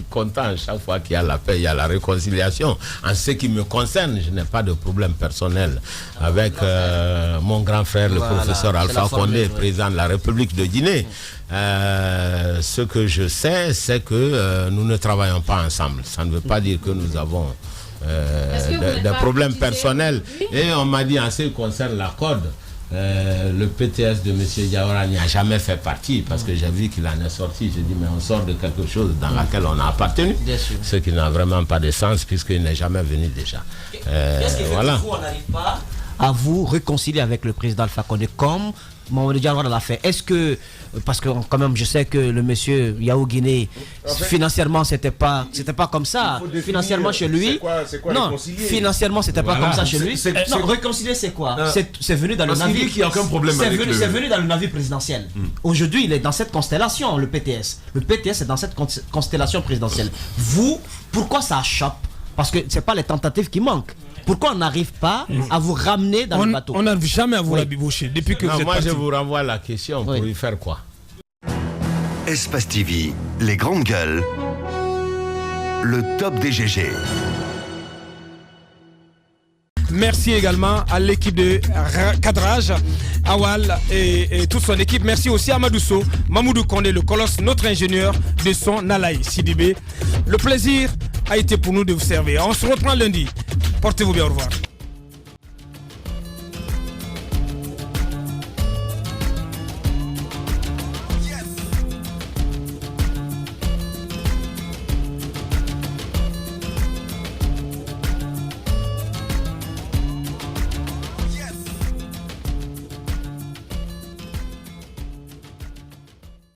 content chaque fois qu'il y a la paix, il y a la réconciliation. En ce qui me concerne, je n'ai pas de problème personnel avec mon grand frère, le professeur Alpha Condé, président de la République de Guinée. Ce que je sais, c'est que nous ne travaillons pas ensemble. Ça ne veut pas dire que nous avons des problèmes personnels. Et on m'a dit, en ce qui concerne la CODE, le PTS de M. Diawara n'y a jamais fait partie, parce que j'ai vu qu'il en est sorti. J'ai dit, mais on sort de quelque chose dans laquelle on a appartenu, ce qui n'a vraiment pas de sens, puisqu'il n'est jamais venu déjà. Voilà. Vous, on n'arrive pas à vous réconcilier avec le président Alpha Condé comme Mamadou Diawara l'a fait? Est-ce que, parce que quand même je sais que le monsieur Yahou Guinée, financièrement c'était pas comme ça, financièrement chez lui, non, financièrement c'était pas comme ça chez lui. Non, réconcilier c'est quoi? C'est venu dans le navire, c'est venu dans le navire présidentiel. Aujourd'hui il est dans cette constellation, le PTS est dans cette constellation présidentielle. Vous, pourquoi ça chope? Parce que c'est pas les tentatives qui manquent. Pourquoi on n'arrive pas à vous ramener dans le bateau? On n'arrive jamais à vous rabiboucher depuis que vous êtes parti. Moi, je vous renvoie la question pour y faire quoi? Espace TV, les grandes gueules, le top des GG. Merci également à l'équipe de cadrage, Awal et toute son équipe. Merci aussi à Madousso, Mamoudou Kondé, le colosse, notre ingénieur de son Nalaï Sidibé. Le plaisir a été pour nous de vous servir. On se reprend lundi. Portez-vous bien, au revoir.